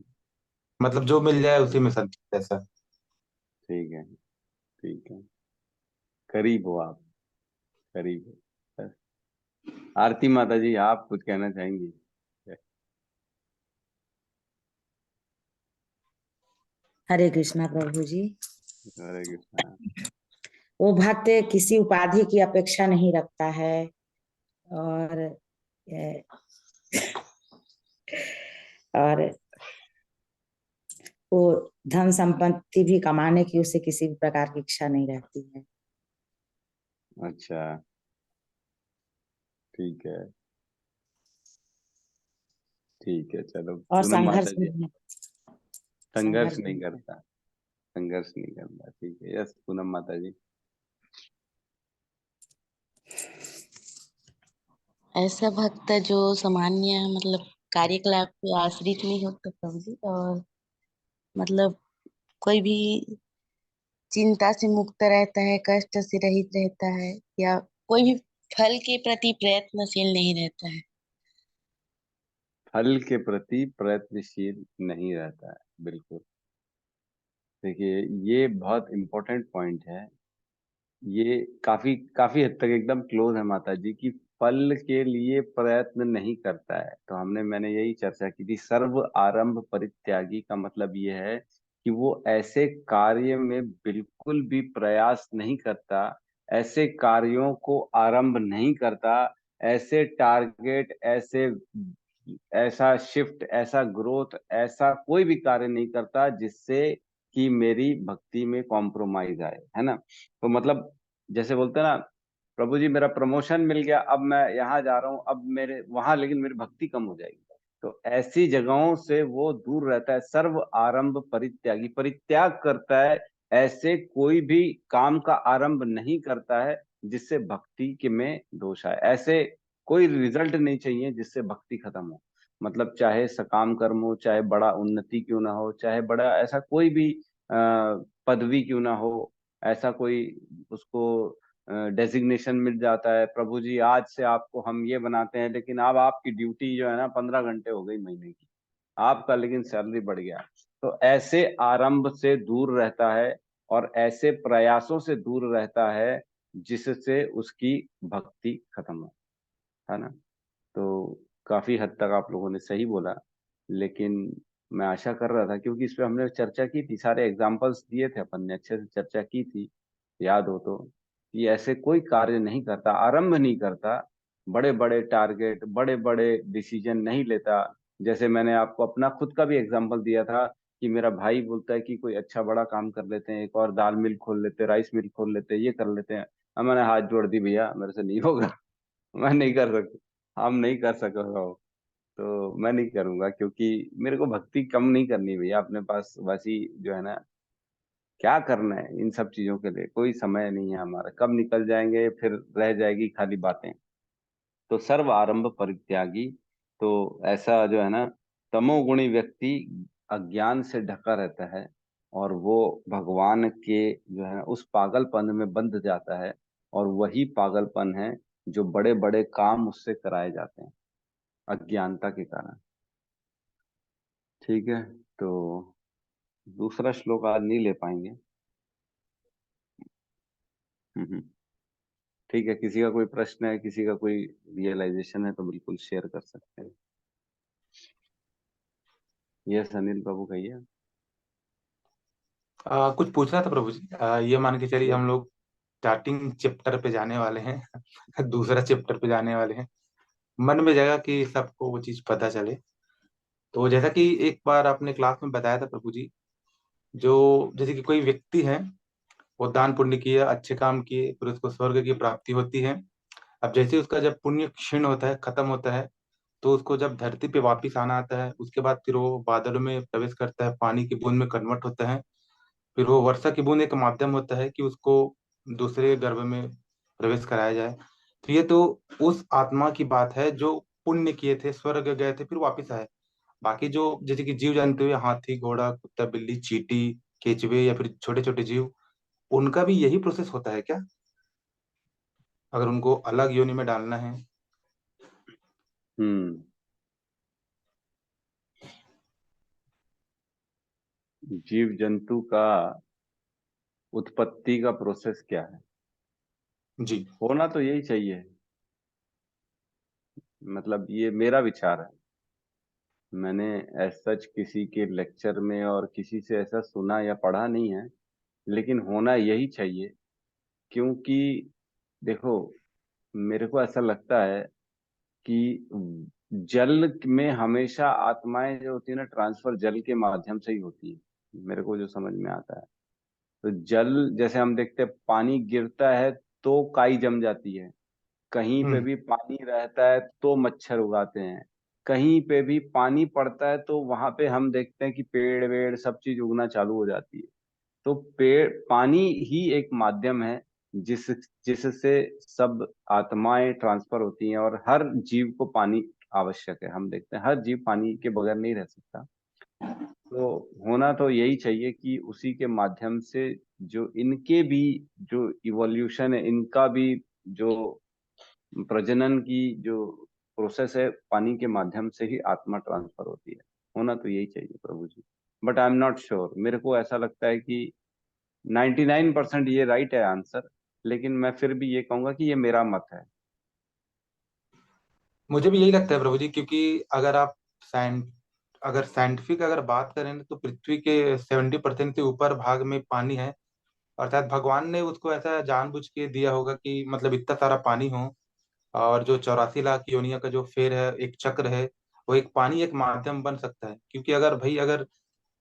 मतलब जो मिल जाए उसी में संतुष्ट, ऐसा। ठीक है ठीक है, करीब हो आप, करीब हो। आरती माता जी, आप कुछ कहना चाहेंगी? हरे कृष्णा प्रभु जी। हरे कृष्णा। वो भक्त किसी उपाधि की अपेक्षा नहीं रखता है, और ए, और वो धन संपत्ति भी कमाने की उसे किसी भी प्रकार की इच्छा नहीं रहती है। अच्छा, ठीक है ठीक है, चलो और पूनम माता संघर्ष जी। में संघर्ष नहीं करता, संघर्ष नहीं करता। ठीक है, यस पूनम माता जी। ऐसा भक्त जो सामान्य मतलब कार्यकलाप पे आश्रित नहीं होता प्रभु जी, और मतलब कोई भी चिंता से मुक्त रहता है, कष्ट से रहित रहता है, या कोई भी फल के प्रति प्रयत्नशील नहीं रहता है। फल के प्रति प्रयत्नशील नहीं रहता है, बिल्कुल। देखिए ये बहुत इम्पोर्टेंट पॉइंट है, ये काफी काफी हद तक एकदम क्लोज है माता जी की। फल के लिए प्रयत्न नहीं करता है, तो मैंने यही चर्चा की थी। सर्व आरंभ परित्यागी का मतलब ये है कि वो ऐसे कार्य में बिल्कुल भी प्रयास नहीं करता, ऐसे कार्यों को आरंभ नहीं करता, ऐसे टारगेट, ऐसा शिफ्ट, ऐसा ग्रोथ, ऐसा कोई भी कार्य नहीं करता जिससे कि मेरी भक्ति में कॉम्प्रोमाइज आए, है ना। तो मतलब जैसे बोलते हैं ना, प्रभु जी मेरा प्रमोशन मिल गया, अब मैं यहाँ जा रहा हूँ, अब मेरे वहां लेकिन मेरी भक्ति कम हो जाएगी। तो ऐसी जगहों से वो दूर रहता है। सर्व आरंभ परित्यागी, परित्याग करता है, ऐसे कोई भी काम का आरंभ नहीं करता है जिससे भक्ति के में दोष आए। ऐसे कोई रिजल्ट नहीं चाहिए जिससे भक्ति खत्म हो। मतलब चाहे सकाम कर्म हो, चाहे बड़ा उन्नति क्यों ना हो, चाहे बड़ा ऐसा कोई भी पदवी क्यों ना हो, ऐसा कोई उसको डेजिग्नेशन मिल जाता है, प्रभु जी आज से आपको हम ये बनाते हैं, लेकिन अब आपकी ड्यूटी जो है ना 15 घंटे हो गई महीने की, आपका लेकिन सैलरी बढ़ गया। तो ऐसे आरंभ से दूर रहता है और ऐसे प्रयासों से दूर रहता है जिससे उसकी भक्ति खत्म हो, है ना। तो काफी हद तक आप लोगों ने सही बोला, लेकिन मैं आशा कर रहा था, क्योंकि इस पे हमने चर्चा की थी, सारे एग्जाम्पल्स दिए थे अपन ने, अच्छे से चर्चा की थी, याद हो तो, कि ऐसे कोई कार्य नहीं करता, आरंभ नहीं करता, बड़े बड़े टारगेट, बड़े बड़े डिसीजन नहीं लेता। जैसे मैंने आपको अपना खुद का भी एग्जाम्पल दिया था कि मेरा भाई बोलता है कि कोई अच्छा बड़ा काम कर लेते हैं, एक और दाल मिल खोल लेते हैं, राइस मिल खोल लेते हैं, ये कर लेते हैं। अब मैंने हाथ जोड़ दी, भैया मेरे से नहीं होगा, मैं नहीं कर सकता, हम नहीं कर सकेगा वो, तो मैं नहीं करूंगा, क्योंकि मेरे को भक्ति कम नहीं करनी भैया अपने पास। वैसी जो है ना, क्या करना है इन सब चीजों के लिए, कोई समय नहीं है हमारा, कब निकल जाएंगे, फिर रह जाएगी खाली बातें। तो सर्व आरंभ परित्यागी, तो ऐसा जो है ना, तमोगुणी व्यक्ति अज्ञान से ढका रहता है, और वो भगवान के जो है ना उस पागलपन में बंध जाता है, और वही पागलपन है जो बड़े बड़े काम उससे कराए जाते हैं अज्ञानता के कारण। ठीक है, तो दूसरा श्लोक आज नहीं ले पाएंगे। हम्म। ठीक है, किसी का कोई प्रश्न है, किसी का कोई रियलाइजेशन है तो बिल्कुल शेयर कर सकते हैं। यस अनिल बाबू कहिए। कुछ पूछना था प्रभु जी। ये मान के चलिए यस। हम लोग स्टार्टिंग चैप्टर पे जाने वाले हैं दूसरा चैप्टर पे जाने वाले हैं। मन में जगह कि सबको वो चीज पता चले। तो जैसा कि एक बार आपने क्लास में बताया था प्रभु जी, जो जैसे कि कोई व्यक्ति है, वो दान पुण्य किए, अच्छे काम किए, फिर उसको स्वर्ग की प्राप्ति होती है। अब जैसे उसका जब पुण्य क्षीण होता है, खत्म होता है, तो उसको जब धरती पे वापिस आना आता है, उसके बाद फिर वो बादलों में प्रवेश करता है, पानी की बूंद में कन्वर्ट होता है। फिर वो वर्षा की बूंद एक माध्यम होता है कि उसको दूसरे गर्भ में प्रवेश कराया जाए। तो ये तो उस आत्मा की बात है जो पुण्य किए थे, स्वर्ग गए थे, फिर वापिस आए। बाकी जो जैसे कि जीव जंतु हुए, हाथी, घोड़ा, कुत्ता, बिल्ली, चींटी, केचुए या फिर छोटे छोटे जीव, उनका भी यही प्रोसेस होता है क्या, अगर उनको अलग योनि में डालना है? हम्म। जीव जंतु का उत्पत्ति का प्रोसेस क्या है? जी। होना तो यही चाहिए, मतलब ये मेरा विचार है। मैंने एज सच किसी के लेक्चर में और किसी से ऐसा सुना या पढ़ा नहीं है, लेकिन होना यही चाहिए। क्योंकि देखो, मेरे को ऐसा लगता है कि जल में हमेशा आत्माएं जो होती है ना, ट्रांसफर जल के माध्यम से ही होती है, मेरे को जो समझ में आता है। तो जल जैसे हम देखते हैं, पानी गिरता है तो काई जम जाती है, कहीं पे हम्म। भी पानी रहता है तो मच्छर उगाते हैं, कहीं पे भी पानी पड़ता है तो वहां पे हम देखते हैं कि पेड़ वेड़ सब चीज उगना चालू हो जाती है। तो पेड़ पानी ही एक माध्यम है जिस जिससे सब आत्माएं ट्रांसफर होती हैं, और हर जीव को पानी आवश्यक है। हम देखते हैं हर जीव पानी के बगैर नहीं रह सकता। तो होना तो यही चाहिए कि उसी के माध्यम से जो इनके भी जो इवोल्यूशन है, इनका भी जो प्रजनन की जो प्रोसेस है, पानी के माध्यम से ही आत्मा ट्रांसफर होती है। होना तो यही चाहिए Prabhu ji. But I am not sure, मेरे को ऐसा लगता है कि 99% ये राइट है आंसर, लेकिन मैं फिर भी ये कहूंगा कि ये मेरा मत है। मुझे भी यही लगता है प्रभु जी, क्योंकि अगर आप अगर साइंटिफिक अगर बात करें तो पृथ्वी के 70% से ऊपर भाग में पानी है। अर्थात भगवान ने उसको ऐसा जानबूझ के दिया होगा कि मतलब इतना सारा पानी हो। और जो 84 लाख योनियों का जो फेर है, एक चक्र है, वो एक पानी एक माध्यम बन सकता है। क्योंकि अगर भाई अगर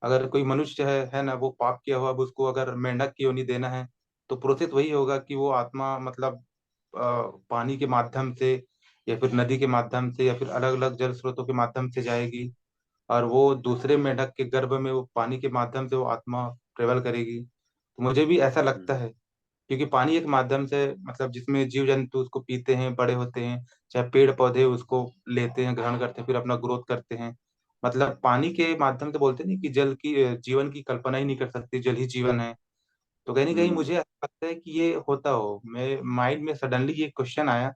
अगर कोई मनुष्य है ना, वो पाप किया हुआ, अब उसको अगर मेंढक की योनि देना है, तो प्रोसेस वही होगा कि वो आत्मा मतलब पानी के माध्यम से या फिर नदी के माध्यम से या फिर अलग अलग जल स्रोतों के माध्यम से जाएगी। और वो दूसरे मेंढक के गर्भ में वो पानी के माध्यम से वो आत्मा ट्रेवल करेगी। तो मुझे भी ऐसा लगता है, क्योंकि पानी एक माध्यम से मतलब जिसमें जीव जंतु उसको पीते हैं, बड़े होते हैं, चाहे पेड़ पौधे उसको लेते हैं, ग्रहण करते हैं, फिर अपना ग्रोथ करते हैं। मतलब पानी के माध्यम से बोलते नहीं कि जल की जीवन की कल्पना ही नहीं कर सकती, जल ही जीवन है। तो कहीं ना कहीं हम्म। मुझे ऐसा लगता है कि ये होता हो, मेरे माइंड में सडनली ये क्वेश्चन आया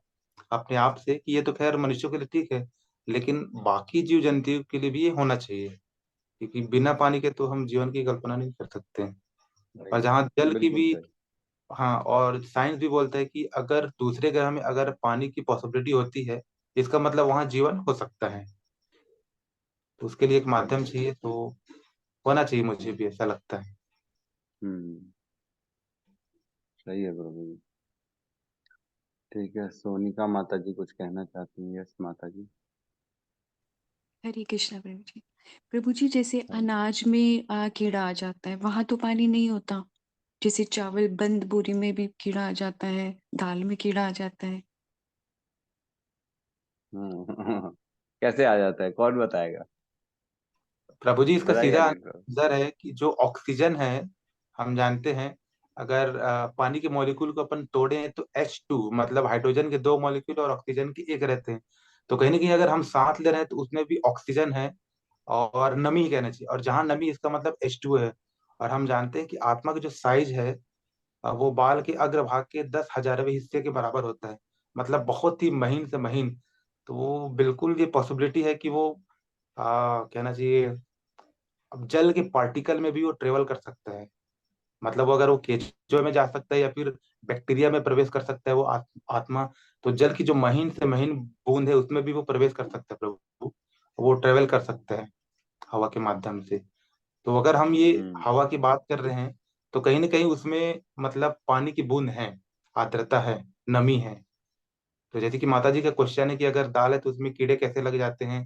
अपने आप से कि ये तो खैर मनुष्यों के लिए ठीक है, लेकिन बाकी जीव जंतु के लिए भी ये होना चाहिए, क्योंकि बिना पानी के तो हम जीवन की कल्पना नहीं कर सकते हैं। और सही। जहाँ जल की बिल्कुल भी, सही। हाँ, और साइंस भी बोलता है कि अगर दूसरे ग्रह में अगर पानी की पॉसिबिलिटी होती है, इसका मतलब वहाँ जीवन हो सकता है। तो उसके लिए एक माध्यम चाहिए, तो होना चाहिए, मुझे भी ऐसा लगता है। हम्म। सही है प्रभु जी। ठीक है, सोनिका माता जी कुछ कहना चाहती हैं? यस माता जी। हरे कृष्णा प्रभु जी। प्रभु जी, जैसे हाँ। अनाज में कीड़ा आ जाता है, वहां तो पानी नहीं होता। जैसे चावल बंद बोरी में भी कीड़ा आ जाता है, दाल में कीड़ा आ जाता है। हाँ। कैसे आ जाता है, कौन बताएगा? प्रभु जी, इसका बताइए सीधा अनिल प्रभु। आंसर है कि जो ऑक्सीजन है, हम जानते हैं, अगर पानी के मॉलिक्यूल को अपन तोड़ें तो H2 मतलब हाइड्रोजन के दो मॉलिक्यूल और ऑक्सीजन के एक रहते हैं। तो कहीं ना कहीं अगर हम सांस ले रहे हैं तो उसमें भी ऑक्सीजन है और नमी ही कहना चाहिए, और जहाँ नमी इसका मतलब H2 है। और हम जानते हैं कि आत्मा का जो साइज है, वो बाल के अग्रभाग के 10,000वें हिस्से के बराबर होता है। मतलब बहुत ही महीन से महीन। तो वो बिल्कुल ये पॉसिबिलिटी है कि वो कहना चाहिए, अब जल के पार्टिकल में भी वो ट्रेवल कर सकता है। मतलब वो अगर वो केचुए में जा सकता है या फिर बैक्टीरिया में प्रवेश कर सकता है वो आत्मा, तो जल की जो महीन से महीन बूंद है उसमें भी वो प्रवेश कर सकता है प्रभु। वो ट्रेवल कर सकता है हवा के माध्यम से। तो अगर हम ये हम्म। हवा की बात कर रहे हैं, तो कहीं ना कहीं उसमें मतलब पानी की बूंद है, आर्द्रता है, नमी है। तो जैसे कि माता जी का क्वेश्चन है कि अगर दाल है तो उसमें कीड़े कैसे लग जाते हैं।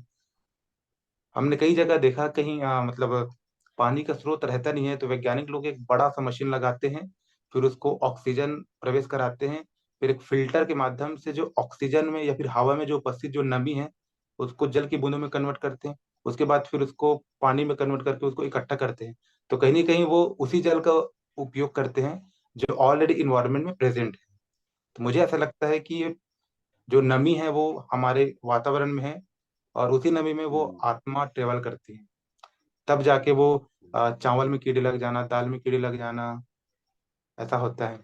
हमने कई जगह देखा, कहीं मतलब पानी का स्रोत रहता नहीं है तो वैज्ञानिक लोग एक बड़ा सा मशीन लगाते हैं, फिर उसको ऑक्सीजन प्रवेश कराते हैं, फिर एक फिल्टर के माध्यम से जो ऑक्सीजन में या फिर हवा में जो उपस्थित जो नमी है उसको जल की बूंदों में कन्वर्ट करते हैं। उसके बाद फिर उसको पानी में कन्वर्ट करके उसको इकट्ठा करते हैं। तो कहीं ना कहीं वो उसी जल का उपयोग करते हैं जो ऑलरेडी इन्वायरमेंट में प्रेजेंट है। तो मुझे ऐसा लगता है कि ये जो नमी है वो हमारे वातावरण में है, और उसी नमी में वो हम्म। आत्मा ट्रेवल करती है। तब जाके वो चावल में कीड़े लग जाना, दाल में कीड़े लग जाना, ऐसा होता है।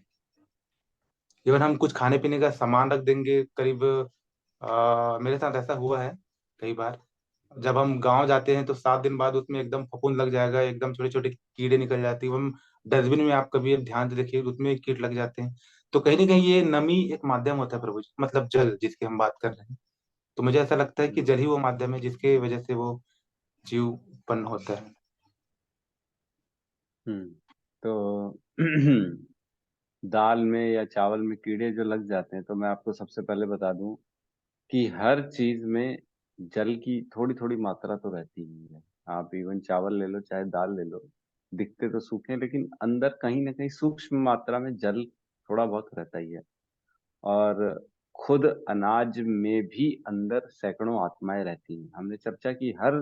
इवन हम कुछ खाने पीने का सामान रख देंगे करीब, मेरे साथ ऐसा हुआ है कई बार। जब हम गांव जाते हैं तो 7 दिन बाद उसमें एकदम फफूंद लग जाएगा, एकदम छोटे छोटे कीड़े निकल जाती है। हम डस्टबिन में आप कभी ध्यान से देखिए उसमें कीट लग जाते हैं। तो कहीं ना कहीं ये नमी एक माध्यम होता है प्रभु जी, मतलब जल जिसकी हम बात कर रहे हैं। तो मुझे ऐसा लगता है कि हम्म। जल ही वो माध्यम है जिसके वजह से वो जीव उत्पन्न होता है। तो दाल में या चावल में कीड़े जो लग जाते हैं, तो मैं आपको सबसे पहले बता दूं कि हर चीज में जल की थोड़ी थोड़ी मात्रा तो रहती ही है। आप इवन चावल ले लो चाहे दाल ले लो, दिखते तो सूखे हैं, लेकिन अंदर कहीं ना कहीं सूक्ष्म मात्रा में जल थोड़ा बहुत रहता ही है। और खुद अनाज में भी अंदर सैकड़ों आत्माएं रहती हैं। हमने चर्चा की हर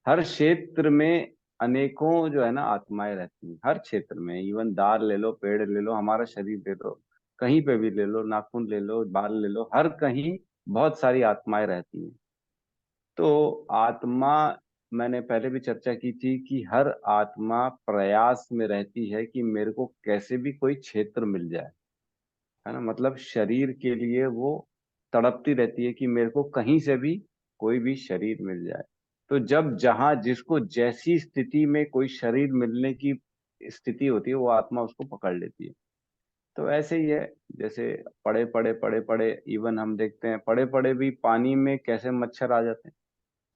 हर क्षेत्र में अनेकों जो है ना आत्माएं रहती हैं, हर क्षेत्र में। इवन दाल ले लो, पेड़ ले लो, हमारा शरीर ले लो, कहीं पे भी ले लो, नाखून ले लो, बाल ले लो, हर कहीं बहुत सारी आत्माएं रहती हैं। तो आत्मा, मैंने पहले भी चर्चा की थी कि हर आत्मा प्रयास में रहती है कि मेरे को कैसे भी कोई क्षेत्र मिल जाए, है ना। मतलब शरीर के लिए वो तड़पती रहती है कि मेरे को कहीं से भी कोई भी शरीर मिल जाए। तो जब जहां जिसको जैसी स्थिति में कोई शरीर मिलने की स्थिति होती है, वो आत्मा उसको पकड़ लेती है। तो ऐसे ही है, जैसे पड़े पड़े पड़े पड़े, इवन हम देखते हैं पड़े पड़े भी पानी में कैसे मच्छर आ जाते हैं।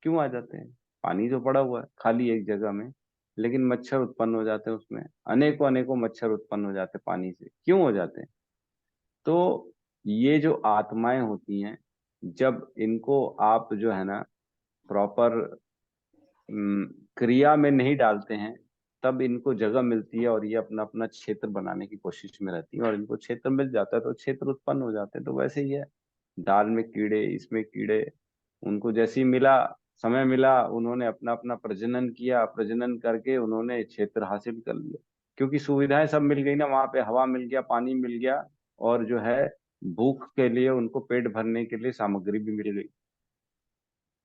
क्यों आ जाते हैं? पानी तो पड़ा हुआ है खाली एक जगह में, लेकिन मच्छर उत्पन्न हो जाते हैं उसमें, अनेकों अनेकों मच्छर उत्पन्न हो जाते हैं पानी से। क्यों हो जाते हैं? तो ये जो आत्माएं होती हैं, जब इनको आप जो है ना प्रॉपर क्रिया में नहीं डालते हैं, तब इनको जगह मिलती है और ये अपना अपना क्षेत्र बनाने की कोशिश में रहती है, और इनको क्षेत्र मिल जाता है तो क्षेत्र उत्पन्न हो जाते हैं। तो वैसे ही है, दाल में कीड़े, इसमें कीड़े, उनको जैसे ही मिला, समय मिला, उन्होंने अपना अपना प्रजनन किया, प्रजनन करके उन्होंने क्षेत्र हासिल कर लिया, क्योंकि सुविधाएं सब मिल गई ना। वहां पे हवा मिल गया, पानी मिल गया, और जो है भूख के लिए उनको पेट भरने के लिए सामग्री भी मिल गई।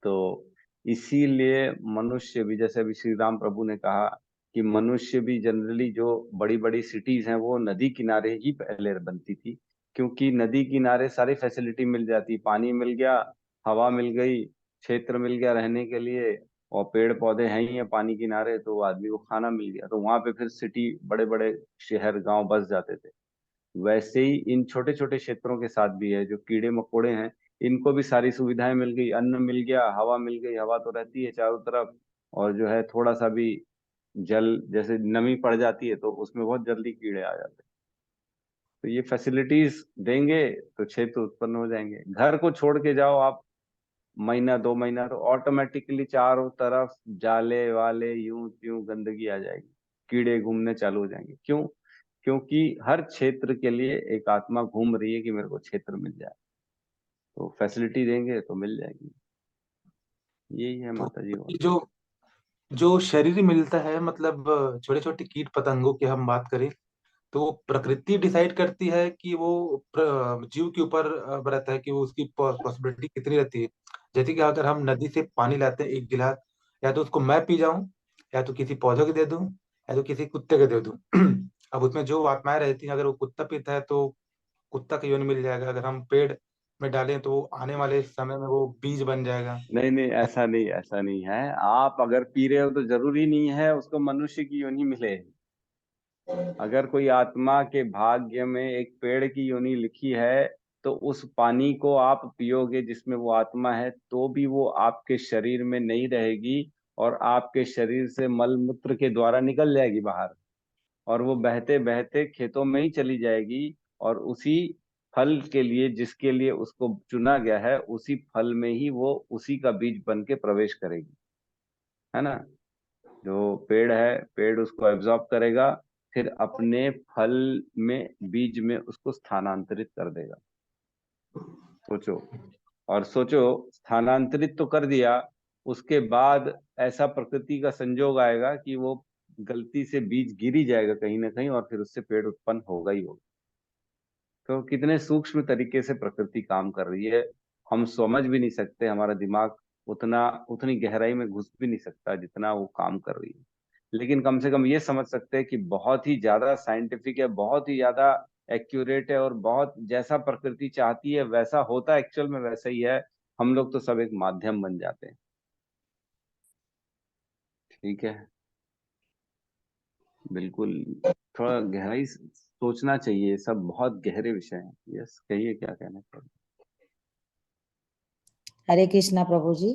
तो इसीलिए मनुष्य भी, जैसे अभी श्री राम प्रभु ने कहा कि मनुष्य भी जनरली, जो बड़ी बड़ी सिटीज हैं वो नदी किनारे ही पहले बनती थी, क्योंकि नदी किनारे सारी फैसिलिटी मिल जाती, पानी मिल गया, हवा मिल गई, क्षेत्र मिल गया रहने के लिए, और पेड़ पौधे हैं ही हैं पानी किनारे, तो आदमी को खाना मिल गया। तो वहां पे फिर सिटी, बड़े बड़े शहर गांव बस जाते थे। वैसे ही इन छोटे छोटे क्षेत्रों के साथ भी है, जो कीड़े मकोड़े हैं, इनको भी सारी सुविधाएं मिल गई, अन्न मिल गया, हवा मिल गई, हवा तो रहती है चारों तरफ, और जो है थोड़ा सा भी जल, जैसे नमी पड़ जाती है तो उसमें बहुत जल्दी कीड़े आ जाते हैं। तो ये फैसिलिटीज देंगे तो क्षेत्र उत्पन्न हो जाएंगे। घर को छोड़ के जाओ आप महीना 2 महीना, तो ऑटोमेटिकली चारों तरफ जाले वाले, यूं त्यों गंदगी आ जाएगी, कीड़े घूमने चालू हो जाएंगे। क्यों? क्योंकि हर क्षेत्र के लिए एक आत्मा घूम रही है कि मेरे को क्षेत्र मिल जाए, तो फैसिलिटी देंगे तो मिल जाएगी। यही है तो माता जी। और ये जो जो शरीर मिलता है, मतलब छोटे छोटे कीट पतंगों की हम बात करें, तो वो प्रकृति डिसाइड करती है कि वो जीव के ऊपर रहता है कि वो उसकी पॉसिबिलिटी कितनी रहती है। जैसे कि अगर हम नदी से पानी लाते हैं 1 गिलास, या तो उसको मैं पी जाऊं, या तो किसी पौधे को दे दूं, या तो किसी कुत्ते को दे दूं। अब उसमें जो आत्माएं रहती हैं, अगर वो कुत्ता पीता है तो कुत्ता का योनि मिल जाएगा, अगर हम पेड़ में डालें तो आने वाले समय में वो बीज बन जाएगा। नहीं नहीं, ऐसा नहीं, ऐसा नहीं है। आप अगर पी रहे हो तो जरूरी नहीं है उसको मनुष्य की योनि मिले। अगर कोई आत्मा के भाग्य में एक पेड़ की योनि लिखी है, तो उस पानी को आप पियोगे जिसमें वो आत्मा है, तो भी वो आपके शरीर में नहीं रहेगी, और आपके शरीर से मल मूत्र के द्वारा निकल जाएगी बाहर, और वो बहते बहते खेतों में ही चली जाएगी, और उसी फल के लिए जिसके लिए उसको चुना गया है, उसी फल में ही वो उसी का बीज बन के प्रवेश करेगी, है ना। जो पेड़ है, पेड़ उसको एब्जॉर्ब करेगा, फिर अपने फल में, बीज में उसको स्थानांतरित कर देगा। सोचो, और सोचो, स्थानांतरित तो कर दिया, उसके बाद ऐसा प्रकृति का संजोग आएगा कि वो गलती से बीज गिर ही जाएगा कहीं ना कहीं, और फिर उससे पेड़ उत्पन्न होगा ही होगा। तो कितने सूक्ष्म तरीके से प्रकृति काम कर रही है, हम समझ भी नहीं सकते, हमारा दिमाग उतना, उतनी गहराई में घुस भी नहीं सकता जितना वो काम कर रही है। लेकिन कम से कम ये समझ सकते हैं कि बहुत ही ज्यादा साइंटिफिक है, बहुत ही ज्यादा एक्यूरेट है, और बहुत जैसा प्रकृति चाहती है वैसा होता है, एक्चुअल में वैसा ही है। हम लोग तो सब एक माध्यम बन जाते हैं। ठीक है, बिल्कुल। थोड़ा गहराई से सोचना चाहिए, सब बहुत गहरे विषय हैं। यस, कहिए क्या कहना है। हरे कृष्णा प्रभु जी।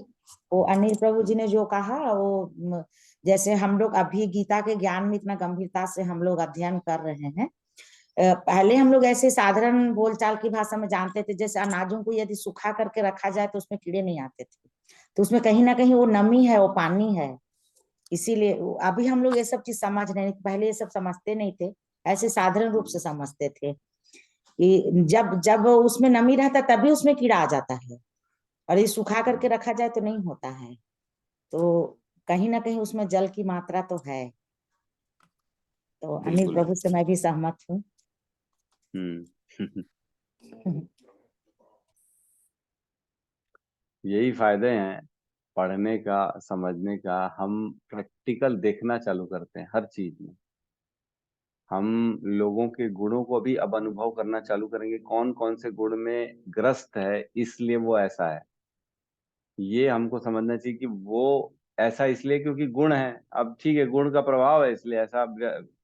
वो अनिल प्रभु जी ने जो कहा वो जैसे हम लोग अभी गीता के ज्ञान में इतना गंभीरता से हम लोग अध्ययन कर रहे हैं, पहले हम लोग ऐसे साधारण बोलचाल की भाषा में जानते थे, जैसे अनाजों को यदि सुखा करके रखा जाए तो उसमें कीड़े नहीं आते थे, तो उसमें कहीं ना कहीं वो नमी है, वो पानी है। इसीलिए अभी हम लोग ये सब चीज समझ रहे हैं, पहले ये सब समझते नहीं थे, ऐसे साधारण रूप से समझते थे। कि जब जब उसमें नमी रहता है तभी उसमें कीड़ा आ जाता है, और ये सुखा करके रखा जाए तो नहीं होता है। तो कहीं ना कहीं उसमें जल की मात्रा तो है। तो अनिल बिल्कुल। प्रभु से मैं भी सहमत हूँ। यही फायदे हैं पढ़ने का, समझने का। हम प्रैक्टिकल देखना चालू करते हैं हर चीज में। हम लोगों के गुणों को भी अब अनुभव करना चालू करेंगे, कौन कौन से गुण में ग्रस्त है इसलिए वो ऐसा है। ये हमको समझना चाहिए कि वो ऐसा इसलिए क्योंकि गुण है। अब ठीक है, गुण का प्रभाव है इसलिए ऐसा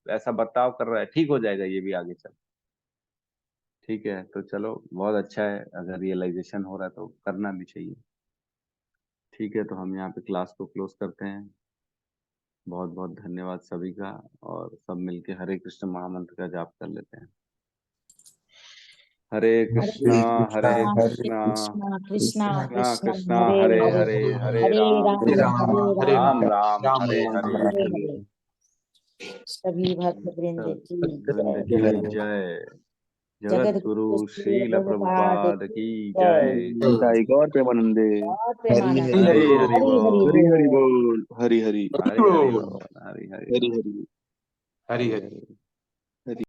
ऐसा बर्ताव कर रहा है, ठीक हो जाएगा ये भी आगे चल। ठीक है, तो चलो बहुत अच्छा है, अगर रियलाइजेशन हो रहा है तो करना भी चाहिए। ठीक है, तो हम यहाँ पे क्लास को क्लोज करते हैं। बहुत बहुत धन्यवाद सभी का, और सब मिलके हरे कृष्ण महामंत्र का जाप कर लेते हैं। हरे कृष्णा हरे कृष्णा कृष्णा कृष्णा कृष्णा कृष्णा कृष्णा हरे हरे हरे हरे हरे हरे राम राम हरे राम राम राम राम हरे राम हरे। हरे हरे। सभी भक्त वृंद की वृंद जय। की जय। जगत जगत गुरु गुरु श्रील श्रील प्रभुपाद प्रभुपाद की की जय। जय। निताई गौर प्रेमानंदे। और हरि प्रेमानंद हरि हरे बोल। हरि हरि हरि बोल। हरि हरि बोल। बोल। हरि हरि हरे हरि बोल। बोल। हरि हरि हरि बोल। हरि। हरि हरि हरि। हरि।